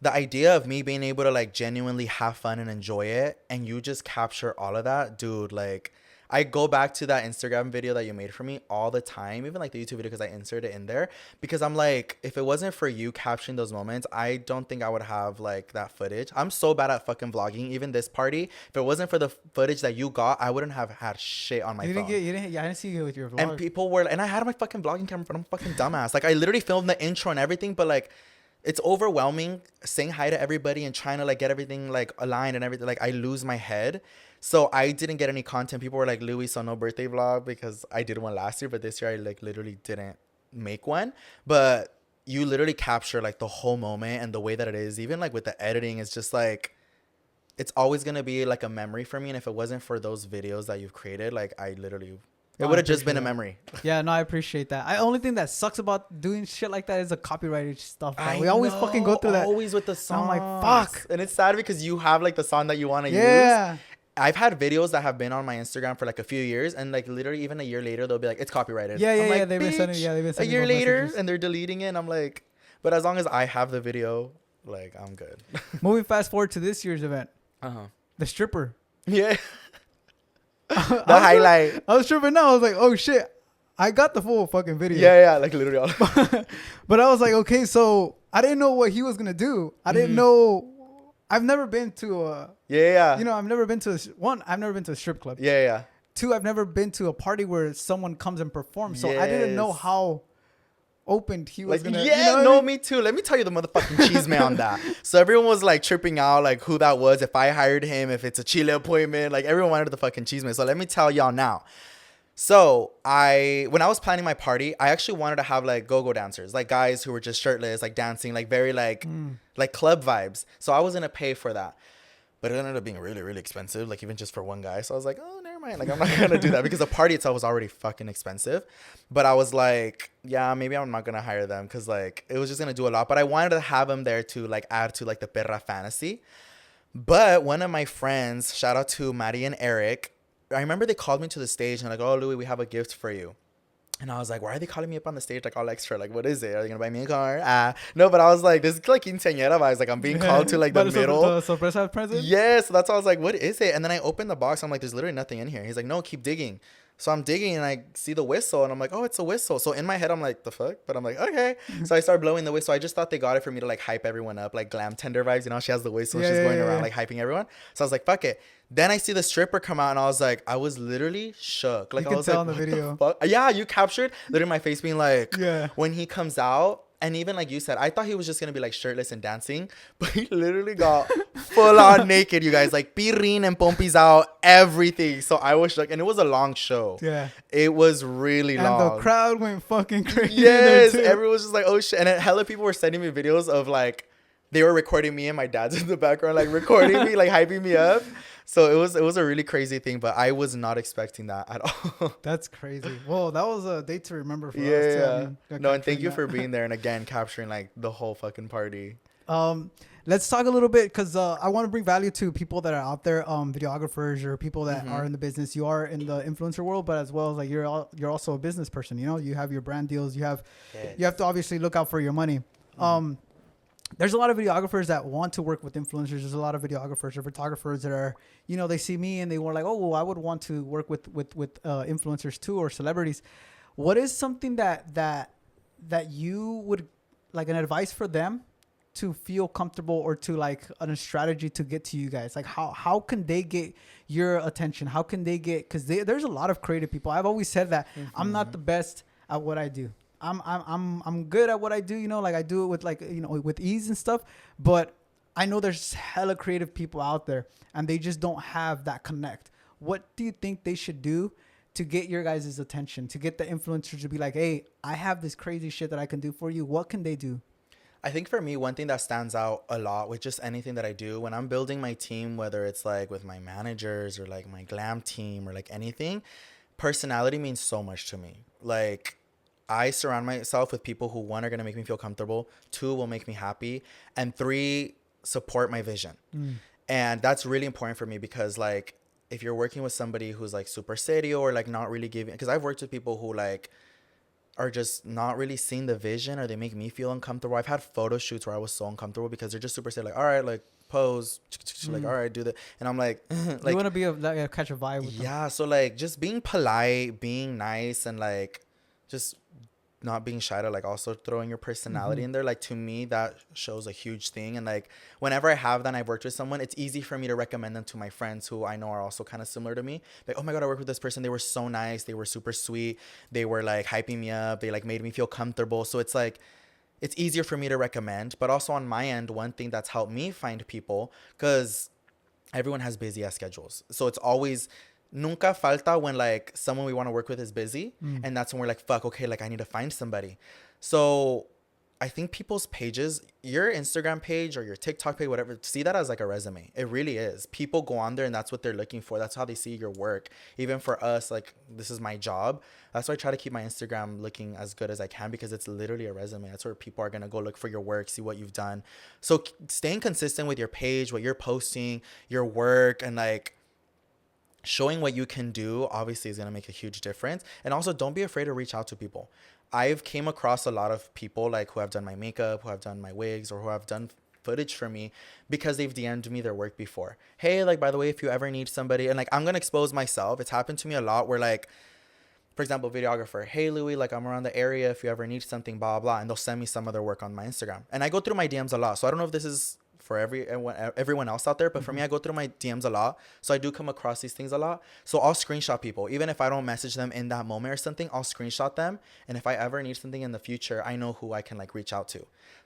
the idea of me being able to, like, genuinely have fun and enjoy it, and you just capture all of that, dude. Like, I go back to that Instagram video that you made for me all the time, even, like, the YouTube video, because I insert it in there, because I'm like, if it wasn't for you capturing those moments, I don't think I would have, like, that footage. I'm so bad at fucking vlogging. Even this party, if it wasn't for the footage that you got, I wouldn't have had shit on my phone. I didn't see you with your vlog. And people were, and I had my fucking vlogging camera, but I'm a fucking dumbass. Like, I literally filmed the intro and everything, but, like, it's overwhelming saying hi to everybody and trying to, like, get everything, like, aligned and everything. Like, I lose my head. So I didn't get any content. People were like, Louie, so no birthday vlog, because I did one last year, but this year I, like, literally didn't make one. But you literally capture, like, the whole moment and the way that it is. Even, like, with the editing, it's just, like, it's always going to be, like, a memory for me. And if it wasn't for those videos that you've created, like, I literally... It would have just been a memory. Yeah, no, I appreciate that. The only thing that sucks about doing shit like that is the copyrighted stuff. We always fucking go through that. Always with the songs. I'm like, fuck. And it's sad because you have, like, the song that you want to use. I've had videos that have been on my Instagram for like a few years, and like literally even a year later they'll be like, it's copyrighted. Yeah, I'm like, they've been sending. Yeah, they've been a sending year those later, messages. and they're deleting it. And I'm like, but as long as I have the video, like I'm good. Moving fast forward to this year's event, the stripper. Yeah, the highlight. I was tripping out. I was like, oh shit, I got the full fucking video. Yeah, like literally all. But I was like, okay, so I didn't know what he was gonna do. I didn't know. I've never been to a. Yeah. You know, I've never been to I've never been to a strip club. Yeah. 2, I've never been to a party where someone comes and performs. So I didn't know how opened he was like, gonna. yeah, you know no, I mean? me too. Let me tell you the motherfucking cheese man on that. So everyone was like tripping out, like who that was, if I hired him, if it's a Chile appointment, like everyone wanted the fucking cheese man. So let me tell y'all now. So when I was planning my party, I actually wanted to have like go-go dancers, like guys who were just shirtless, like dancing, like very like club vibes. So I was gonna pay for that. But it ended up being really, really expensive, like even just for one guy. So I was like, oh, never mind. Like, I'm not going to do that because the party itself was already fucking expensive. But I was like, yeah, maybe I'm not going to hire them because, like, it was just going to do a lot. But I wanted to have them there to, like, add to, like, the perra fantasy. But one of my friends, shout out to Maddie and Eric, I remember they called me to the stage and like, oh, Louie, we have a gift for you. And I was like, why are they calling me up on the stage like all extra? Like, what is it? Are they gonna buy me a car? No, but I was like, this is like quinceañera vibes. Like, I'm being called to like the middle. The sorpresa present? Yeah, so that's why I was like, what is it? And then I opened the box. I'm like, there's literally nothing in here. He's like, no, keep digging. So I'm digging and I see the whistle and I'm like, oh, it's a whistle. So in my head, I'm like, the fuck? But I'm like, okay. So I start blowing the whistle. I just thought they got it for me to like hype everyone up, like glam tender vibes. You know, she has the whistle. She's going around like hyping everyone. So I was like, fuck it. Then I see the stripper come out and I was like, I was literally shook. Like, you I was can like, tell in the video. Fuck? Yeah, you captured literally my face being like, yeah. When he comes out. And even like you said, I thought he was just going to be like shirtless and dancing, but he literally got full on naked, you guys, like pirin and pompis out, everything. So I was like, and it was a long show. Yeah. It was really long. And the crowd went fucking crazy. Yes. Everyone was just like, oh shit. And then hella people were sending me videos of like, they were recording me and my dad's in the background, like recording me, like hyping me up. So it was a really crazy thing, but I was not expecting that at all. That's crazy. Well, that was a date to remember for us. Yeah. No, and thank you for being there and again capturing like the whole fucking party. Let's talk a little bit because I want to bring value to people that are out there, videographers or people that are in the business. You are in the influencer world, but as well as like you're also a business person. You know, you have your brand deals. You have to obviously look out for your money. There's a lot of videographers that want to work with influencers. There's a lot of videographers or photographers that are, you know, they see me and they were like, oh, well, I would want to work with influencers too, or celebrities. What is something that you would like an advice for them to feel comfortable or to like a strategy to get to you guys? Like how can they get your attention? How can they get, because there's a lot of creative people. I've always said that I'm not the best at what I do. I'm good at what I do, you know, like I do it with like, you know, with ease and stuff, but I know there's hella creative people out there and they just don't have that connect. What do you think they should do to get your guys' attention, to get the influencers to be like, hey, I have this crazy shit that I can do for you? What can they do? I think for me, one thing that stands out a lot with just anything that I do when I'm building my team, whether it's like with my managers or like my glam team or like anything, personality means so much to me. Like, I surround myself with people who, 1, are going to make me feel comfortable, 2, will make me happy, and 3, support my vision. And that's really important for me because, like, if you're working with somebody who's, like, super serio or, like, not really giving... Because I've worked with people who, like, are just not really seeing the vision or they make me feel uncomfortable. I've had photo shoots where I was so uncomfortable because they're just super serio. Like, all right, like, pose. Like, all right, do that. And I'm like... like, you want to be catch a vibe with them. Yeah, so, like, just being polite, being nice, and, like, just... not being shy to like also throwing your personality in there. Like, to me, that shows a huge thing. And like, whenever I have that and I've worked with someone, it's easy for me to recommend them to my friends who I know are also kind of similar to me. Like, oh my God, I worked with this person. They were so nice. They were super sweet. They were like hyping me up. They like made me feel comfortable. So it's like, it's easier for me to recommend. But also on my end, one thing that's helped me find people, because everyone has busy ass schedules. So it's always... Nunca falta when like someone we want to work with is busy and that's when we're like, fuck, okay, like I need to find somebody. So I think people's pages, your Instagram page or your TikTok page, whatever, see that as like a resume. It really is. People go on there and that's what they're looking for. That's how they see your work. Even for us, like, this is my job. That's why I try to keep my Instagram looking as good as I can because it's literally a resume. That's where people are going to go look for your work, see what you've done. So staying consistent with your page, what you're posting, your work, and like, showing what you can do obviously is going to make a huge difference. And also, don't be afraid to reach out to people. I've came across a lot of people like who have done my makeup, who have done my wigs, or who have done footage for me because they've DM'd me their work before. Hey, like, by the way, if you ever need somebody, and like, I'm going to expose myself. It's happened to me a lot where, like, for example, videographer, hey, Louie, like, I'm around the area. If you ever need something, blah, blah. And they'll send me some of their work on my Instagram. And I go through my DMs a lot. So I don't know if this is for everyone else out there, but for me, I go through my DMs a lot. So I do come across these things a lot. So I'll screenshot people. Even if I don't message them in that moment or something, I'll screenshot them. And if I ever need something in the future, I know who I can like reach out to.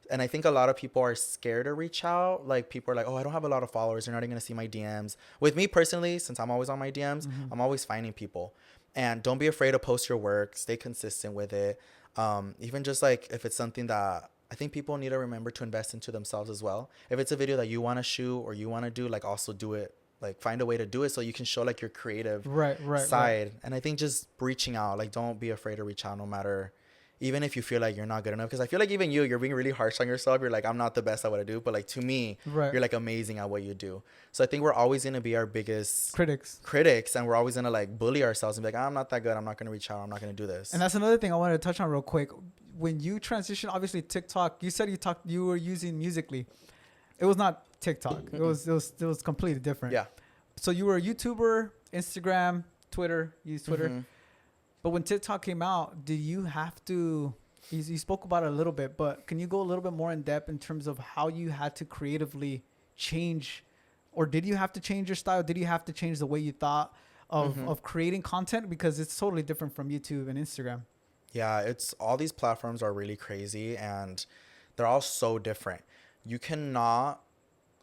And I think a lot of people are scared to reach out. Like, people are like, oh, I don't have a lot of followers. You're not even going to see my DMs. With me personally, since I'm always on my DMs, I'm always finding people. And don't be afraid to post your work. Stay consistent with it. Even just like if it's something that I think people need to remember to invest into themselves as well. If it's a video that you want to shoot or you want to do, like, also do it. Like, find a way to do it so you can show like your creative side. And I think just reaching out, like, don't be afraid to reach out no matter, even if you feel like you're not good enough. Because I feel like even you're being really harsh on yourself. You're like, I'm not the best at what I do. But like, to me, you're like amazing at what you do. So I think we're always going to be our biggest critics. And we're always going to like bully ourselves and be like, I'm not that good. I'm not going to reach out. I'm not going to do this. And that's another thing I wanted to touch on real quick. When you transition, obviously TikTok, you said you were using Musical.ly. It was not TikTok. It was completely different. Yeah. So you were a YouTuber, Instagram, Twitter, use Twitter. But when TikTok came out, did you have to, you spoke about it a little bit, but can you go a little bit more in depth in terms of how you had to creatively change, or did you have to change your style? Did you have to change the way you thought of creating content? Because it's totally different from YouTube and Instagram. Yeah, it's all these platforms are really crazy and they're all so different. You cannot,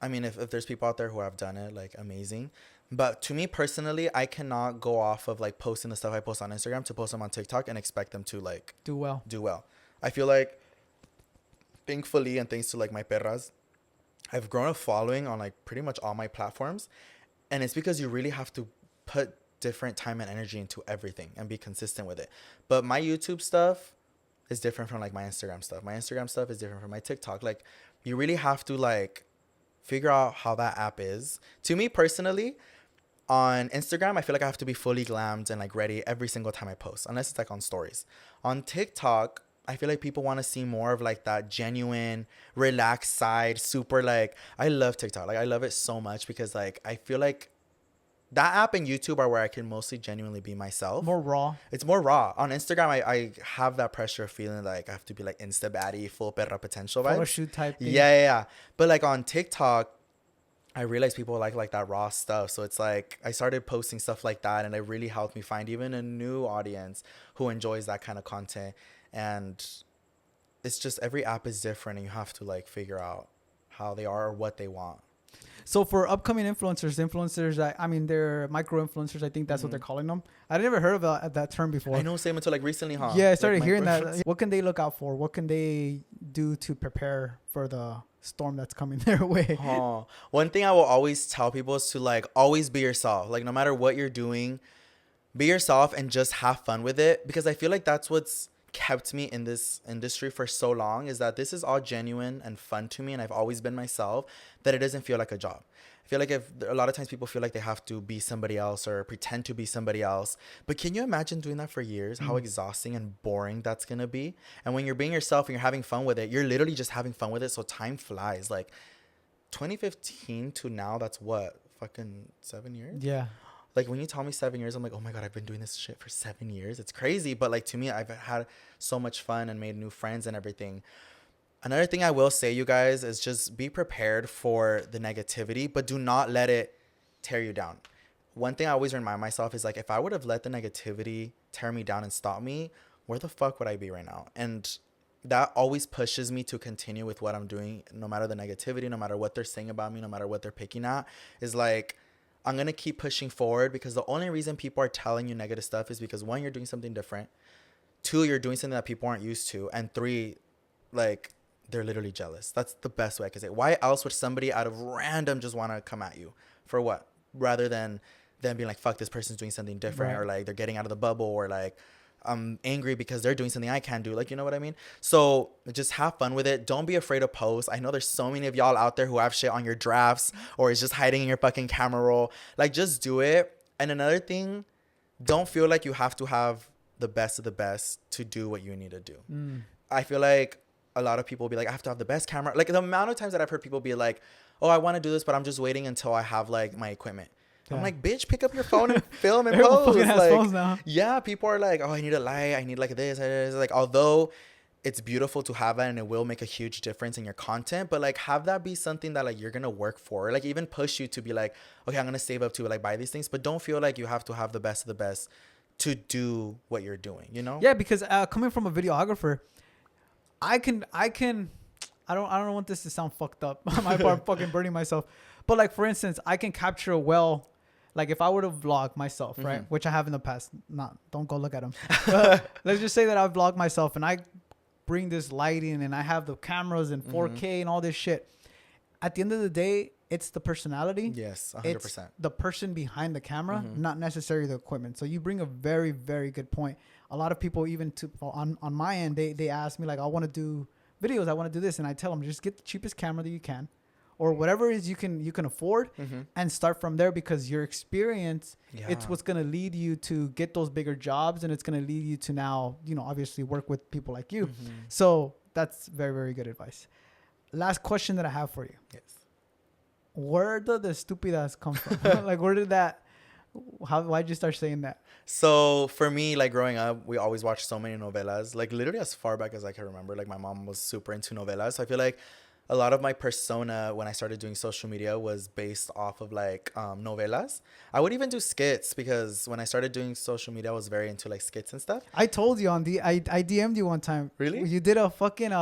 I mean, if there's people out there who have done it, like, amazing. But to me personally, I cannot go off of like posting the stuff I post on Instagram to post them on TikTok and expect them to like do well. I feel like, thankfully, and thanks to like my perras, I've grown a following on like pretty much all my platforms. And it's because you really have to put different time and energy into everything and be consistent with it. But my YouTube stuff is different from like my Instagram stuff. My Instagram stuff is different from my TikTok. Like, you really have to like figure out how that app is. To me personally, on Instagram, I feel like I have to be fully glammed and like ready every single time I post, unless it's like on stories. On TikTok, I feel like people want to see more of like that genuine, relaxed side, super like, I love TikTok. Like, I love it so much because like, I feel like that app and YouTube are where I can mostly genuinely be myself. More raw. It's more raw. On Instagram, I have that pressure of feeling like I have to be like Insta baddie, full perra potential vibes. Photo shoot type thing. Yeah. But like on TikTok, I realized people like that raw stuff. So it's like I started posting stuff like that, and it really helped me find even a new audience who enjoys that kind of content. And it's just every app is different, and you have to like figure out how they are or what they want. So for upcoming influencers, I mean, they're micro influencers. I think that's what they're calling them. I never heard of that term before. I know, same until like recently, huh? Yeah, I started like hearing that. What can they look out for? What can they do to prepare for the storm that's coming their way? One thing I will always tell people is to like always be yourself. Like, no matter what you're doing, be yourself and just have fun with it. Because I feel like that's what's kept me in this industry for so long, is that this is all genuine and fun to me, and I've always been myself, that it doesn't feel like a job. I feel like a lot of times people feel like they have to be somebody else or pretend to be somebody else. But can you imagine doing that for years? How exhausting and boring that's gonna be. And when you're being yourself and you're having fun with it, you're literally just having fun with it. So time flies. Like 2015 to now, that's what, fucking 7 years? Yeah. Like, when you tell me 7 years, I'm like, oh my God, I've been doing this shit for 7 years. It's crazy. But like, to me, I've had so much fun and made new friends and everything. Another thing I will say, you guys, is just be prepared for the negativity, but do not let it tear you down. One thing I always remind myself is like, if I would have let the negativity tear me down and stop me, where the fuck would I be right now? And that always pushes me to continue with what I'm doing, no matter the negativity, no matter what they're saying about me, no matter what they're picking at, is like, I'm going to keep pushing forward, because the only reason people are telling you negative stuff is because, one, you're doing something different. Two, you're doing something that people aren't used to. And three, like, they're literally jealous. That's the best way I can say it. Why else would somebody out of random just want to come at you? For what? Rather than them being like, fuck, this person's doing something different. Right. Or like, they're getting out of the bubble. Or like, I'm angry because they're doing something I can't do. Like, you know what I mean? So just have fun with it. Don't be afraid to post. I know there's so many of y'all out there who have shit on your drafts, or is just hiding in your fucking camera roll. Like, just do it. And another thing, don't feel like you have to have the best of the best to do what you need to do. I feel like a lot of people will be like, I have to have the best camera. Like the amount of times that I've heard people be like, oh, I want to do this, but I'm just waiting until I have like my equipment. Yeah. I'm like, bitch, pick up your phone and film and post. Like, yeah, people are like, oh, I need a light. I need like this. Like, although it's beautiful to have that and it will make a huge difference in your content, but like have that be something that like you're going to work for, like even push you to be like, okay, I'm going to save up to like buy these things, but don't feel like you have to have the best of the best to do what you're doing, you know? Yeah, because coming from a videographer, I don't want this to sound fucked up. I'm fucking burning myself. But like, for instance, I can capture well, like if I were to vlog myself, right? Which I have in the past. Don't go look at them. Let's just say that I vlog myself and I bring this lighting and I have the cameras and 4K and all this shit. At the end of the day, it's the personality. Yes, 100%. It's the person behind the camera, not necessarily the equipment. So you bring a very, very good point. A lot of people, even on my end, they ask me like, I want to do videos, I want to do this, and I tell them just get the cheapest camera that you can, or whatever it is you can afford, and start from there, because your experience, it's what's gonna lead you to get those bigger jobs, and it's gonna lead you to now, obviously work with people like you. So that's very, very good advice. Last question that I have for you. Yes. Where did the estupidas come from? Like, where did that? Why'd you start saying that? So for me, like growing up, we always watched so many novelas, like literally as far back as I can remember. Like my mom was super into novelas. So I feel like a lot of my persona when I started doing social media was based off of like novelas. I would even do skits, because when I started doing social media, I was very into like skits and stuff. I told you I DM'd you one time. Really? You did a fucking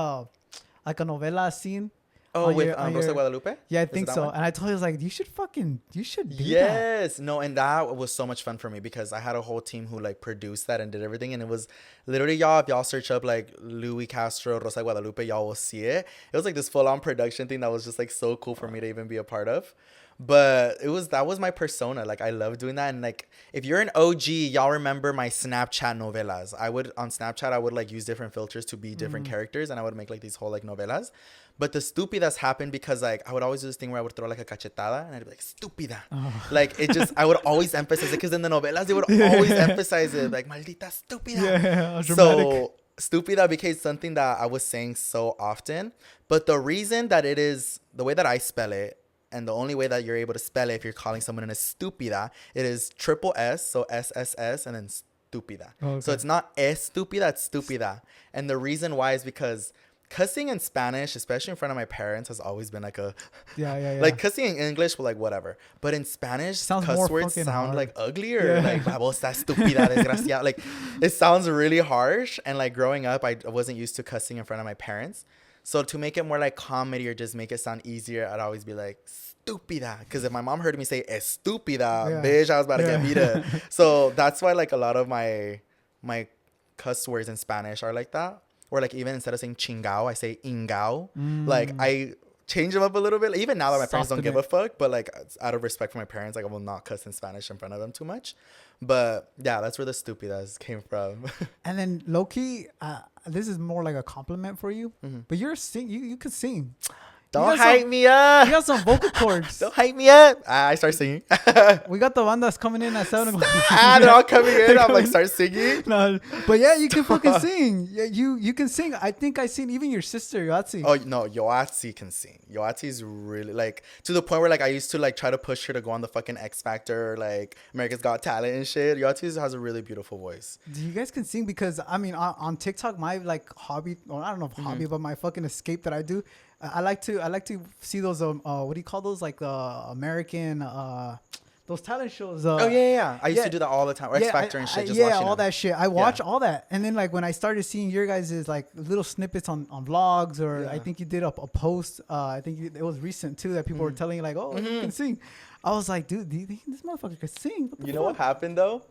like a novela scene. Oh, with Rosa Guadalupe? Yeah, I think so. One? And I told you, I was like, you should do that. Yes. No, and that was so much fun for me, because I had a whole team who like produced that and did everything. And it was literally, if y'all search up like Louie Castro, Rosa Guadalupe, y'all will see it. It was like this full on production thing that was just like so cool for me to even be a part of. But that was my persona. Like I love doing that. And like, if you're an OG, y'all remember my Snapchat novelas. On Snapchat, I would like use different filters to be different characters, and I would make like these whole like novelas. But the stupidas happened because like I would always do this thing where I would throw like a cachetada and I'd be like, stupida. Like it just, I would always emphasize it, because in the novelas they would always emphasize it, like maldita stupida. Yeah, so stupida became something that I was saying so often. But the reason that it is the way that I spell it, and the only way that you're able to spell it if you're calling someone a estúpida, it is triple S, so SSS, and then stúpida. Oh, okay. So it's not estúpida, it's stúpida. And the reason why is because cussing in Spanish, especially in front of my parents, has always been like a... Yeah. Like cussing in English, well, like whatever. But in Spanish, cuss words sound hard. Like uglier. Yeah. Like, babosa, estúpida, desgraciada. Like, it sounds really harsh. And like growing up, I wasn't used to cussing in front of my parents. So to make it more like comedy or just make it sound easier, I'd always be like, stúpida. Because if my mom heard me say estúpida, bitch, I was about to get beat up. So that's why like a lot of my cuss words in Spanish are like that. Or like even instead of saying chingao, I say ingao. Like I change them up a little bit. Even now that my parents don't give a fuck, but like out of respect for my parents, like I will not cuss in Spanish in front of them too much. But yeah, that's where the stupidas came from. And then low-key, this is more like a compliment for you, but you could sing. Don't hype me up. You got some vocal cords. Don't hype me up. I start singing. We got the bandas coming in at 7 o'clock. They're all coming in. I'm like, start singing. No, but yeah, you can fucking sing. Yeah, you can sing. I think I seen even your sister, Yoatzi. Oh, no, Yoatzi can sing. Yoatzi's really, like, to the point where, like, I used to, like, try to push her to go on the fucking X Factor, like, America's Got Talent and shit. Yoatzi has a really beautiful voice. You guys can sing, because, I mean, on TikTok, my, like, hobby, or I don't know if hobby, but my fucking escape that I do, I like to see those what do you call those, like the American those talent shows. I used to do that all the time. Or X Factor and shit. Just all that shit. I watch all that, and then like when I started seeing your guys' like little snippets on vlogs, or I think you did a post. I think it was recent too that people were telling you like, oh, you can sing. I was like, dude, this motherfucker can sing. You know what happened though?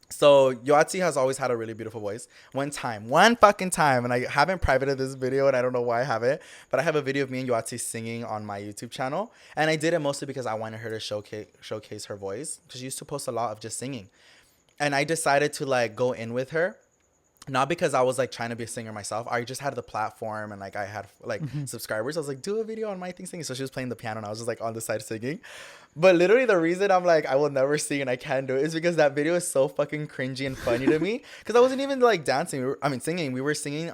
So Yoatzi has always had a really beautiful voice. One fucking time, and I haven't privated this video, and I don't know why I have it, but I have a video of me and Yoatzi singing on my YouTube channel, and I did it mostly because I wanted her to showcase her voice, because she used to post a lot of just singing, and I decided to like go in with her not because I was like trying to be a singer myself. I just had the platform and like I had like subscribers. I was like, do a video on my thing singing. So she was playing the piano and I was just like on the side singing. But literally the reason I'm like, I will never sing and I can't do it is because that video is so fucking cringy and funny to me. Because I wasn't even like dancing. Singing. We were singing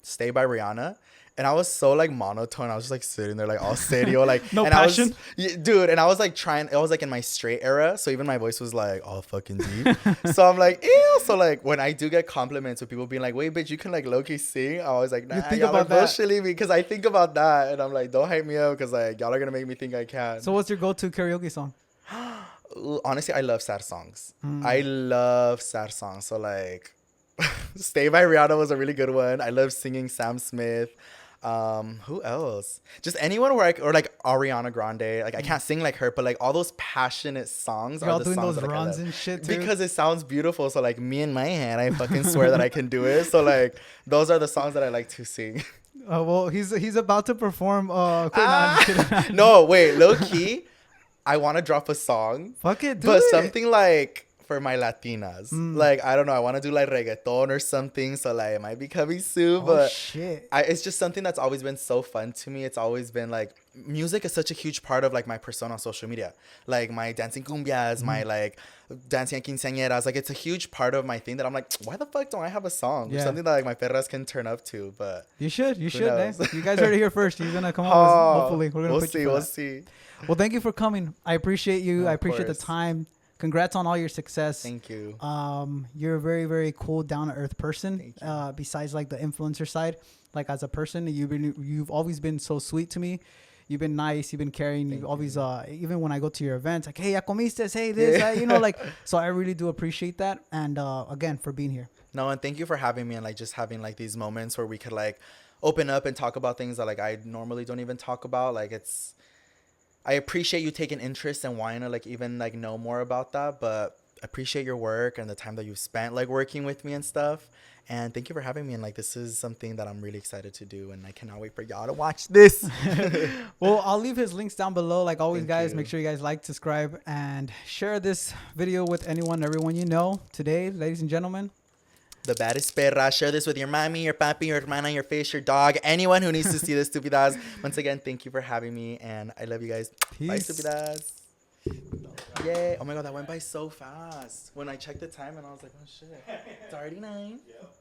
Stay by Rihanna. And I was so like monotone. I was just like sitting there like all serio, like no and passion, dude. And I was like trying. It was like in my straight era, so even my voice was like all fucking deep. So I'm like, ew. So like when I do get compliments with people being like, wait, bitch, you can like low key sing. I was like, nah, y'all are bullshitting me because I think about that, and I'm like, don't hype me up because like y'all are gonna make me think I can. So what's your go-to karaoke song? Honestly, I love sad songs. I love sad songs. So like, Stay by Rihanna was a really good one. I love singing Sam Smith. Who else? Just anyone where or like Ariana Grande. Like I can't sing like her, but like all those passionate songs You're are all the doing songs those that runs I love. and shit too. Because it sounds beautiful. So like me in my head, I fucking swear that I can do it. So like those are the songs that I like to sing. Well, he's about to perform. No, wait, low key. I want to drop a song. Fuck it, but something like for my Latinas. Like, I don't know. I want to do like reggaeton or something. So like it might be coming soon. But shit. It's just something that's always been so fun to me. It's always been like music is such a huge part of like my persona on social media. Like my dancing cumbias, my like dancing at quinceañeras. Like it's a huge part of my thing that I'm like, why the fuck don't I have a song? Yeah. Something that like my perras can turn up to. But you should. Eh? You guys heard it here first. You're gonna come up with, hopefully we're gonna put you for We'll that. see. Well, thank you for coming. I appreciate you. I appreciate the time. Congrats on all your success. Thank you. You're a very, very cool, down to earth person. Besides like the influencer side, like as a person, you've always been so sweet to me. You've been nice. You've been caring. You've always, even when I go to your events, like, hey, ya comiste, hey, this, you know, like, so I really do appreciate that. And again, for being here. No, and thank you for having me and like just having like these moments where we could like open up and talk about things that like I normally don't even talk about. Like I appreciate you taking interest and wanting to like even like know more about that, but appreciate your work and the time that you've spent like working with me and stuff. And thank you for having me. And like this is something that I'm really excited to do, and I cannot wait for y'all to watch this. Well, I'll leave his links down below. Like always, guys, make sure you guys like, subscribe, and share this video with everyone you know. Today, ladies and gentlemen, the baddest perra. Share this with your mommy, your papi, your hermana, your fish, your dog, anyone who needs to see this, stupidas. Once again, thank you for having me, and I love you guys. Peace. Bye, stupidas. Yay. Oh my God, that went by so fast. When I checked the time, and I was like, oh shit, it's already 9. Yep.